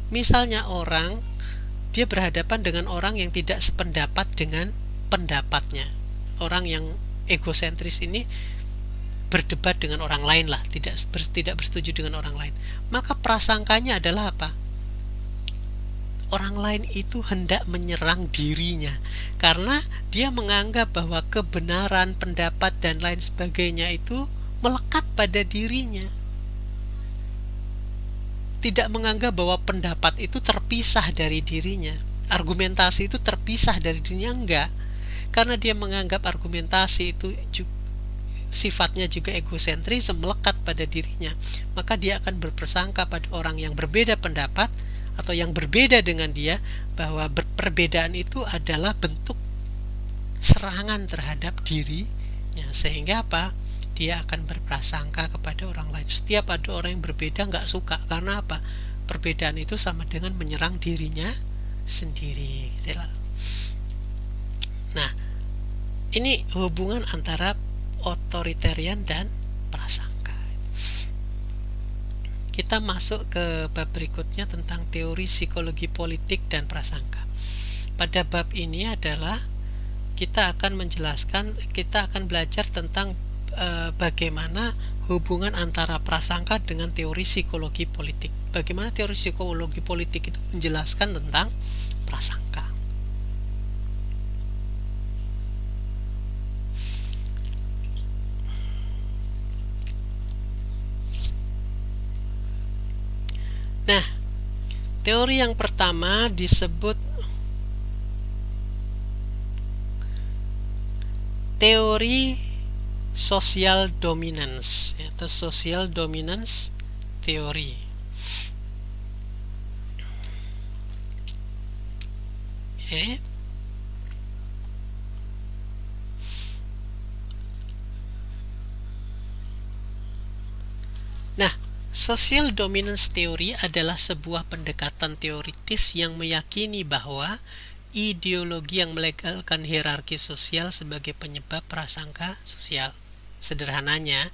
Misalnya orang, dia berhadapan dengan orang yang tidak sependapat dengan pendapatnya. Orang yang egosentris ini berdebat dengan orang lain lah, tidak bersetuju dengan orang lain. Maka prasangkanya adalah apa? Orang lain itu hendak menyerang dirinya, karena dia menganggap bahwa kebenaran, pendapat, dan lain sebagainya itu melekat pada dirinya. Tidak menganggap bahwa pendapat itu terpisah dari dirinya, argumentasi itu terpisah dari dirinya, enggak. Karena dia menganggap argumentasi itu sifatnya juga egosentris, melekat pada dirinya, maka dia akan berprasangka pada orang yang berbeda pendapat atau yang berbeda dengan dia bahwa perbedaan itu adalah bentuk serangan terhadap dirinya, sehingga apa? Dia akan berprasangka kepada orang lain. Setiap ada orang yang berbeda nggak suka, karena apa? Perbedaan itu sama dengan menyerang dirinya sendiri, gitu lah. Nah, ini hubungan antara otoritarian dan prasangka. Kita masuk ke bab berikutnya tentang teori psikologi politik dan prasangka. Pada bab ini adalah kita akan belajar tentang bagaimana hubungan antara prasangka dengan teori psikologi politik. Bagaimana teori psikologi politik itu menjelaskan tentang prasangka. Nah, teori yang pertama disebut teori social dominance, atau social dominance teori. Nah, social dominance theory adalah sebuah pendekatan teoritis yang meyakini bahwa ideologi yang melegalkan hierarki sosial sebagai penyebab prasangka sosial. Sederhananya,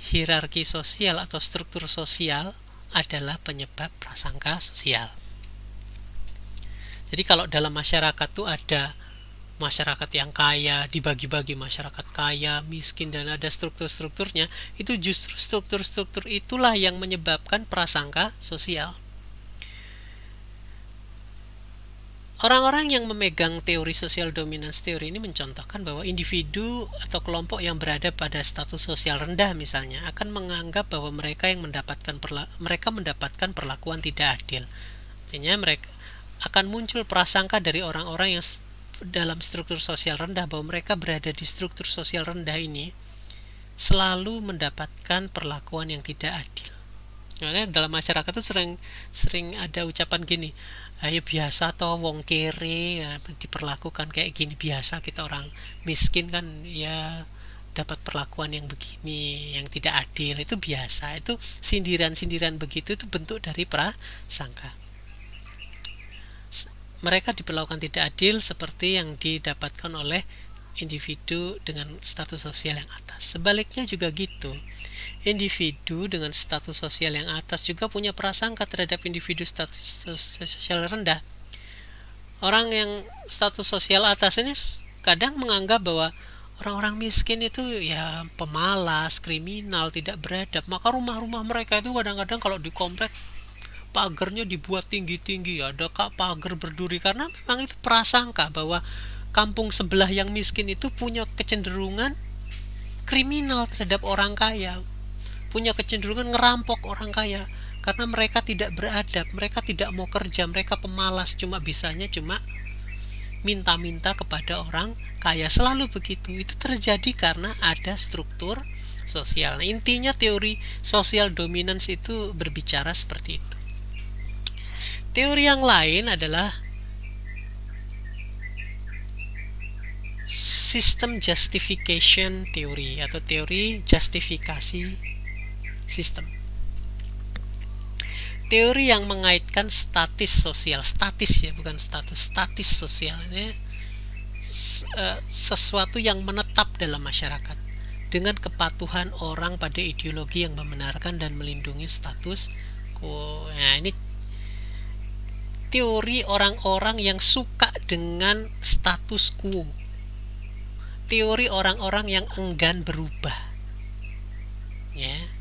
hierarki sosial atau struktur sosial adalah penyebab prasangka sosial. Jadi kalau dalam masyarakat tuh ada masyarakat yang kaya, dibagi-bagi masyarakat kaya, miskin, dan ada struktur-strukturnya, itu justru struktur-struktur itulah yang menyebabkan prasangka sosial. Orang-orang yang memegang teori social dominance teori ini mencontohkan bahwa individu atau kelompok yang berada pada status sosial rendah misalnya akan menganggap bahwa mereka mendapatkan perlakuan tidak adil. Artinya mereka akan muncul prasangka dari orang-orang yang dalam struktur sosial rendah bahwa mereka berada di struktur sosial rendah ini selalu mendapatkan perlakuan yang tidak adil. Nah, dalam masyarakat itu sering ada ucapan gini, ayo biasa toh wong kere ya, diperlakukan kayak gini, biasa kita orang miskin kan ya dapat perlakuan yang begini, yang tidak adil, itu biasa. Itu sindiran-sindiran begitu itu bentuk dari prasangka. Mereka diperlakukan tidak adil seperti yang didapatkan oleh individu dengan status sosial yang atas. Sebaliknya juga gitu. Individu dengan status sosial yang atas juga punya prasangka terhadap individu status sosial rendah. Orang yang status sosial atas ini kadang menganggap bahwa orang-orang miskin itu ya pemalas, kriminal, tidak beradab. Maka rumah-rumah mereka itu kadang-kadang kalau di komplek pagarnya dibuat tinggi-tinggi, ada pagar berduri, karena memang itu prasangka bahwa kampung sebelah yang miskin itu punya kecenderungan kriminal terhadap orang kaya, punya kecenderungan ngerampok orang kaya, karena mereka tidak beradab, mereka tidak mau kerja, mereka pemalas, bisanya cuma minta-minta kepada orang kaya, selalu begitu. Itu terjadi karena ada struktur sosial. Nah, intinya teori social dominance itu berbicara seperti itu. Teori yang lain adalah system justification theory atau teori justifikasi sistem. Teori yang mengaitkan status sosial, status sosial ini sesuatu yang menetap dalam masyarakat dengan kepatuhan orang pada ideologi yang membenarkan dan melindungi status quo. Nah, ini teori orang-orang yang suka dengan status quo, teori orang-orang yang enggan berubah, ya.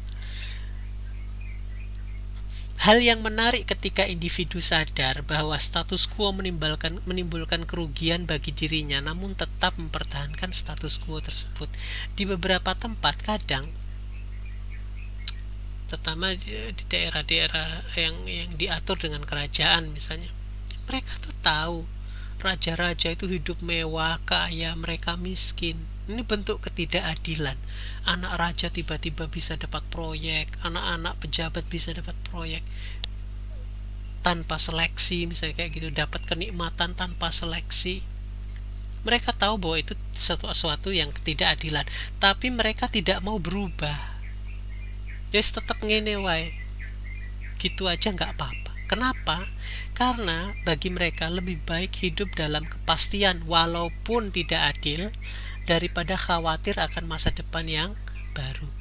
Hal yang menarik ketika individu sadar bahwa status quo menimbulkan kerugian bagi dirinya, namun tetap mempertahankan status quo tersebut. Di beberapa tempat kadang, terutama di daerah-daerah yang diatur dengan kerajaan misalnya, mereka tuh tahu raja-raja itu hidup mewah, kaya, mereka miskin. Ini bentuk ketidakadilan. Anak raja tiba-tiba bisa dapat proyek, anak-anak pejabat bisa dapat proyek tanpa seleksi, misalnya kayak gitu, dapat kenikmatan tanpa seleksi. Mereka tahu bahwa itu sesuatu yang ketidakadilan, tapi mereka tidak mau berubah. Jadi tetap ngene wae, gitu aja nggak apa-apa. Kenapa? Karena bagi mereka lebih baik hidup dalam kepastian walaupun tidak adil daripada khawatir akan masa depan yang baru.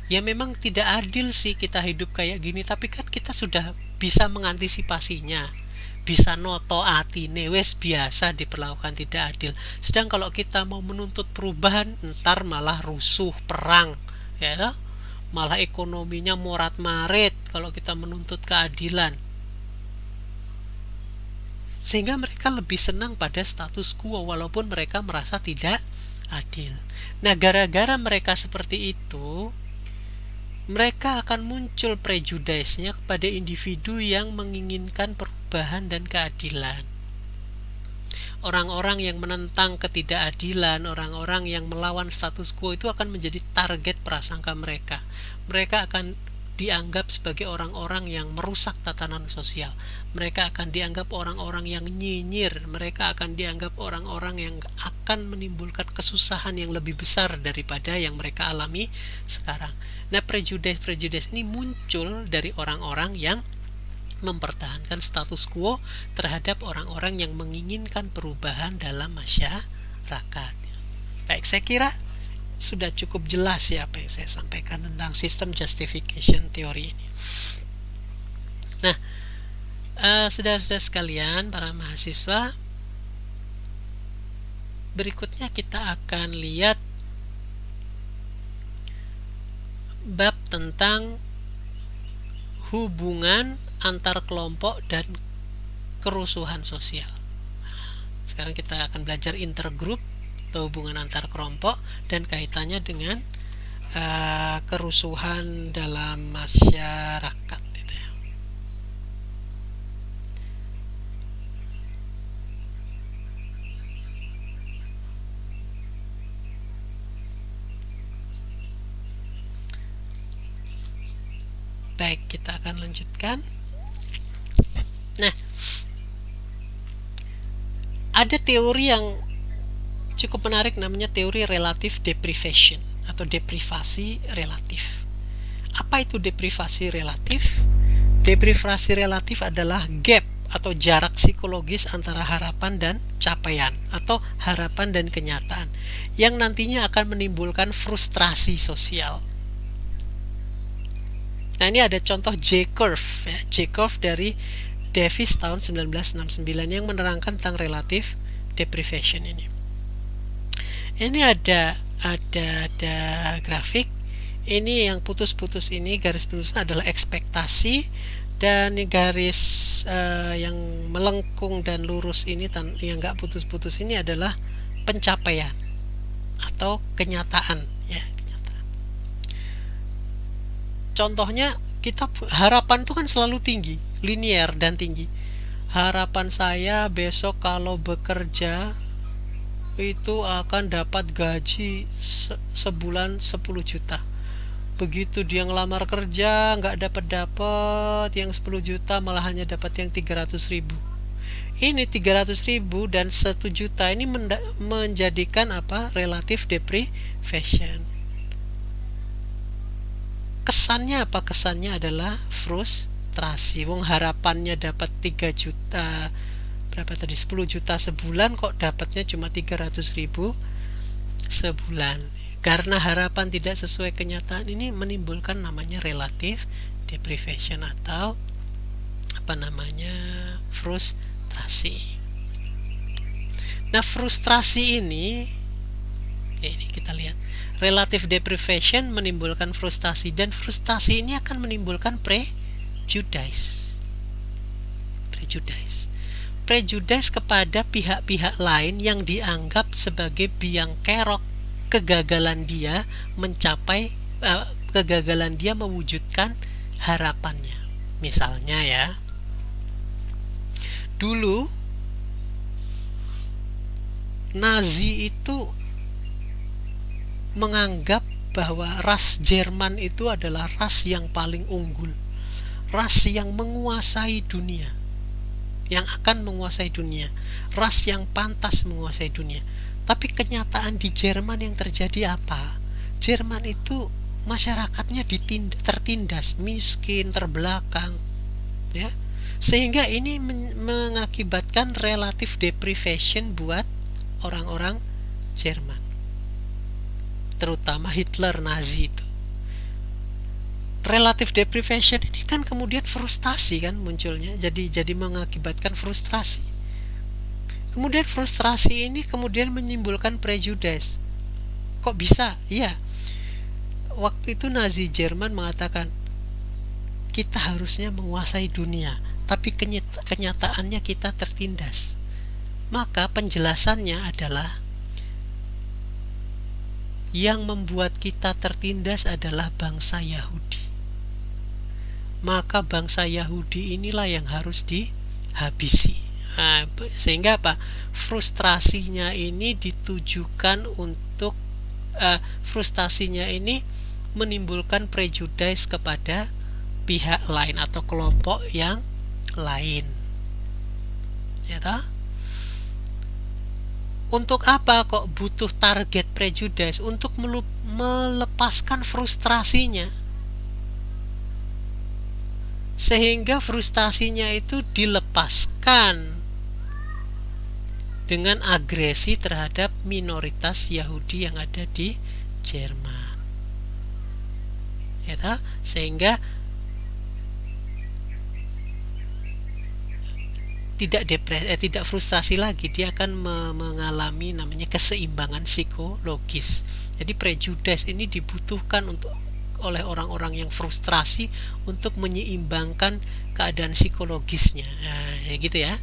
Ya memang tidak adil sih kita hidup kayak gini, tapi kan kita sudah bisa mengantisipasinya, bisa noto atine, wes biasa diperlakukan tidak adil. Sedang kalau kita mau menuntut perubahan, ntar malah rusuh, perang, ya, malah ekonominya morat-marit kalau kita menuntut keadilan. Sehingga mereka lebih senang pada status quo walaupun mereka merasa tidak adil. Nah, gara-gara mereka seperti itu, mereka akan muncul prejudisnya kepada individu yang menginginkan perubahan dan keadilan. Orang-orang yang menentang ketidakadilan, orang-orang yang melawan status quo itu akan menjadi target prasangka mereka. Mereka akan dianggap sebagai orang-orang yang merusak tatanan sosial. Mereka akan dianggap orang-orang yang nyinyir. Mereka akan dianggap orang-orang yang akan menimbulkan kesusahan yang lebih besar daripada yang mereka alami sekarang. Nah, prejudice ini muncul dari orang-orang yang mempertahankan status quo terhadap orang-orang yang menginginkan perubahan dalam masyarakat. Baik, saya kira sudah cukup jelas ya apa yang saya sampaikan tentang sistem justification teori ini. Nah, saudara-saudara sekalian, para mahasiswa, berikutnya kita akan lihat bab tentang hubungan antar kelompok dan kerusuhan sosial. Sekarang kita akan belajar intergroup atau hubungan antar kelompok dan kaitannya dengan kerusuhan dalam masyarakat. Gitu ya. Baik, kita akan lanjutkan. Nah, ada teori yang cukup menarik namanya teori relative deprivation atau deprivasi relatif. Apa itu deprivasi relatif? Deprivasi relatif adalah gap atau jarak psikologis antara harapan dan capaian atau harapan dan kenyataan yang nantinya akan menimbulkan frustrasi sosial. Nah, ini ada contoh J-curve ya, J-curve dari Davis tahun 1969 yang menerangkan tentang relative deprivation ini. Ini ada grafik. Ini yang putus-putus ini, garis putusnya adalah ekspektasi, dan garis yang melengkung dan lurus ini yang nggak putus-putus ini adalah pencapaian atau kenyataan ya, kenyataan. Contohnya, kita harapan itu kan selalu tinggi, linear dan tinggi. Harapan saya besok kalau bekerja itu akan dapat gaji sebulan 10 juta. Begitu dia ngelamar kerja nggak dapat yang 10 juta, malah hanya dapat yang 300 ribu. Ini 300 ribu dan 1 juta ini menjadikan apa? Relative deprivation. Kesannya apa? Kesannya adalah frustrasi. Wong harapannya dapat 3 juta, berapa tadi, 10 juta sebulan, kok dapatnya cuma 300 ribu sebulan. Karena harapan tidak sesuai kenyataan, ini menimbulkan namanya relative deprivation atau apa namanya, frustrasi. Nah, frustrasi ini kita lihat, relative deprivation menimbulkan frustasi, dan frustasi ini akan menimbulkan prejudice kepada pihak-pihak lain yang dianggap sebagai biang kerok kegagalan dia mewujudkan harapannya. Misalnya ya, dulu Nazi itu menganggap bahwa ras Jerman itu adalah ras yang paling unggul, ras yang menguasai dunia, yang akan menguasai dunia, ras yang pantas menguasai dunia. Tapi kenyataan di Jerman yang terjadi apa? Jerman itu masyarakatnya tertindas, miskin, terbelakang, ya. Sehingga ini mengakibatkan relative deprivation buat orang-orang Jerman, terutama Hitler, Nazi itu. Relative deprivation ini kan kemudian frustasi kan munculnya, jadi mengakibatkan frustrasi. Kemudian frustrasi ini kemudian menimbulkan prejudice. Kok bisa? Iya. Waktu itu Nazi Jerman mengatakan kita harusnya menguasai dunia, tapi kenyataannya kita tertindas. Maka penjelasannya adalah yang membuat kita tertindas adalah bangsa Yahudi. Maka bangsa Yahudi inilah yang harus dihabisi. Nah, sehingga apa? Frustrasinya ini ditujukan untuk frustasinya ini menimbulkan prejudice kepada pihak lain atau kelompok yang lain. Ya toh? Untuk apa kok butuh target prejudice? Untuk melepaskan frustrasinya, sehingga frustasinya itu dilepaskan dengan agresi terhadap minoritas Yahudi yang ada di Jerman, ya toh? Sehingga tidak frustasi lagi, dia akan mengalami namanya keseimbangan psikologis. Jadi prejudice ini dibutuhkan oleh orang-orang yang frustrasi untuk menyeimbangkan keadaan psikologisnya. Nah, ya gitu ya.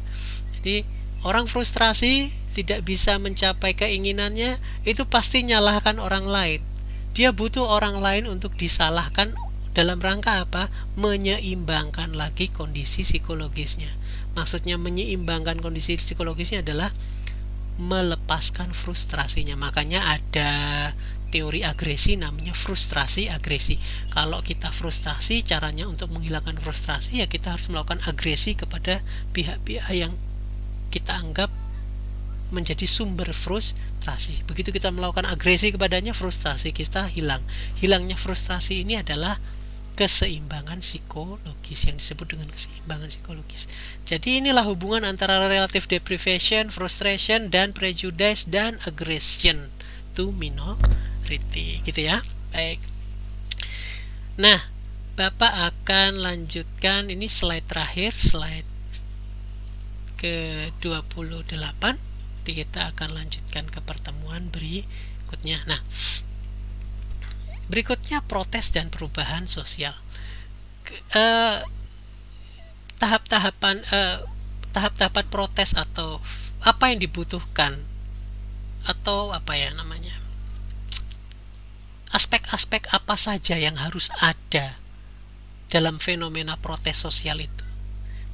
Jadi orang frustrasi tidak bisa mencapai keinginannya, itu pasti nyalahkan orang lain. Dia butuh orang lain untuk disalahkan dalam rangka apa? Menyeimbangkan lagi kondisi psikologisnya. Maksudnya menyeimbangkan kondisi psikologisnya adalah melepaskan frustrasinya. Makanya ada teori agresi namanya frustrasi agresi. Kalau kita frustasi, caranya untuk menghilangkan frustrasi ya kita harus melakukan agresi kepada pihak-pihak yang kita anggap menjadi sumber frustrasi. Begitu kita melakukan agresi kepadanya, frustrasi kita hilang. Hilangnya frustrasi ini adalah keseimbangan psikologis, yang disebut dengan keseimbangan psikologis. Jadi inilah hubungan antara relative deprivation, frustration, dan prejudice dan aggression to minority, gitu ya. Baik. Nah, Bapak akan lanjutkan, ini slide terakhir, slide ke-28. Kita akan lanjutkan ke pertemuan berikutnya. Nah, berikutnya protes dan perubahan sosial. Tahap-tahapan protes atau apa yang dibutuhkan, atau apa ya namanya, aspek-aspek apa saja yang harus ada dalam fenomena protes sosial itu.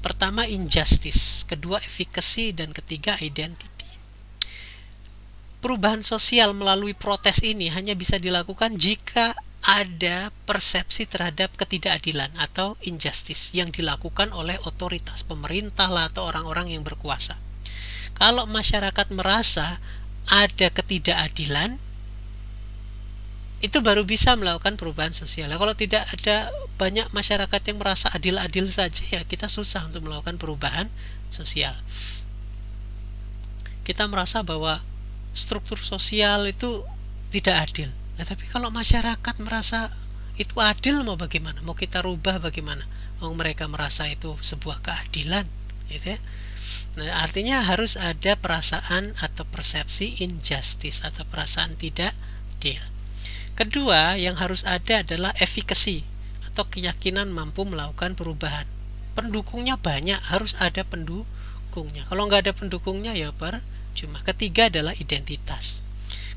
Pertama, injustice, kedua, efficacy, dan ketiga, identity. Perubahan sosial melalui protes ini hanya bisa dilakukan jika ada persepsi terhadap ketidakadilan atau injustice yang dilakukan oleh otoritas, pemerintah lah, atau orang-orang yang berkuasa. Kalau masyarakat merasa ada ketidakadilan, itu baru bisa melakukan perubahan sosial. Nah, kalau tidak ada banyak masyarakat yang merasa adil-adil saja, ya kita susah untuk melakukan perubahan sosial. Kita merasa bahwa struktur sosial itu tidak adil. Nah, tapi kalau masyarakat merasa itu adil, mau bagaimana? Mau kita rubah bagaimana? Mereka merasa itu sebuah keadilan, gitu ya. Nah, artinya harus ada perasaan atau persepsi injustice atau perasaan tidak adil. Kedua, yang harus ada adalah efficacy atau keyakinan mampu melakukan perubahan. Pendukungnya banyak, harus ada pendukungnya. Kalau nggak ada pendukungnya ya percuma. Ketiga adalah identitas.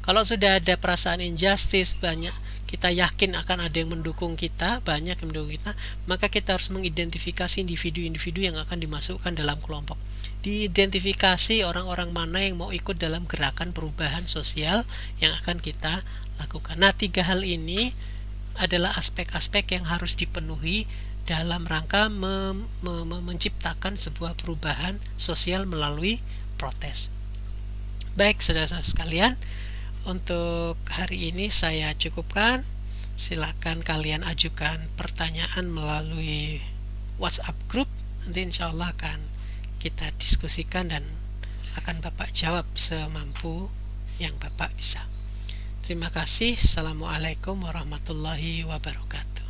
Kalau sudah ada perasaan injustice, banyak, kita yakin akan ada yang mendukung kita, banyak yang mendukung kita, maka kita harus mengidentifikasi individu-individu yang akan dimasukkan dalam kelompok. diidentifikasi orang-orang mana yang mau ikut dalam gerakan perubahan sosial yang akan kita lakukan. Nah, 3 hal ini adalah aspek-aspek yang harus dipenuhi dalam rangka menciptakan sebuah perubahan sosial melalui protes. Baik, saudara-saudara sekalian, untuk hari ini saya cukupkan. Silakan kalian ajukan pertanyaan melalui WhatsApp group. Nanti insya Allah akan kita diskusikan dan akan Bapak jawab semampu yang Bapak bisa. Terima kasih. Assalamualaikum warahmatullahi wabarakatuh.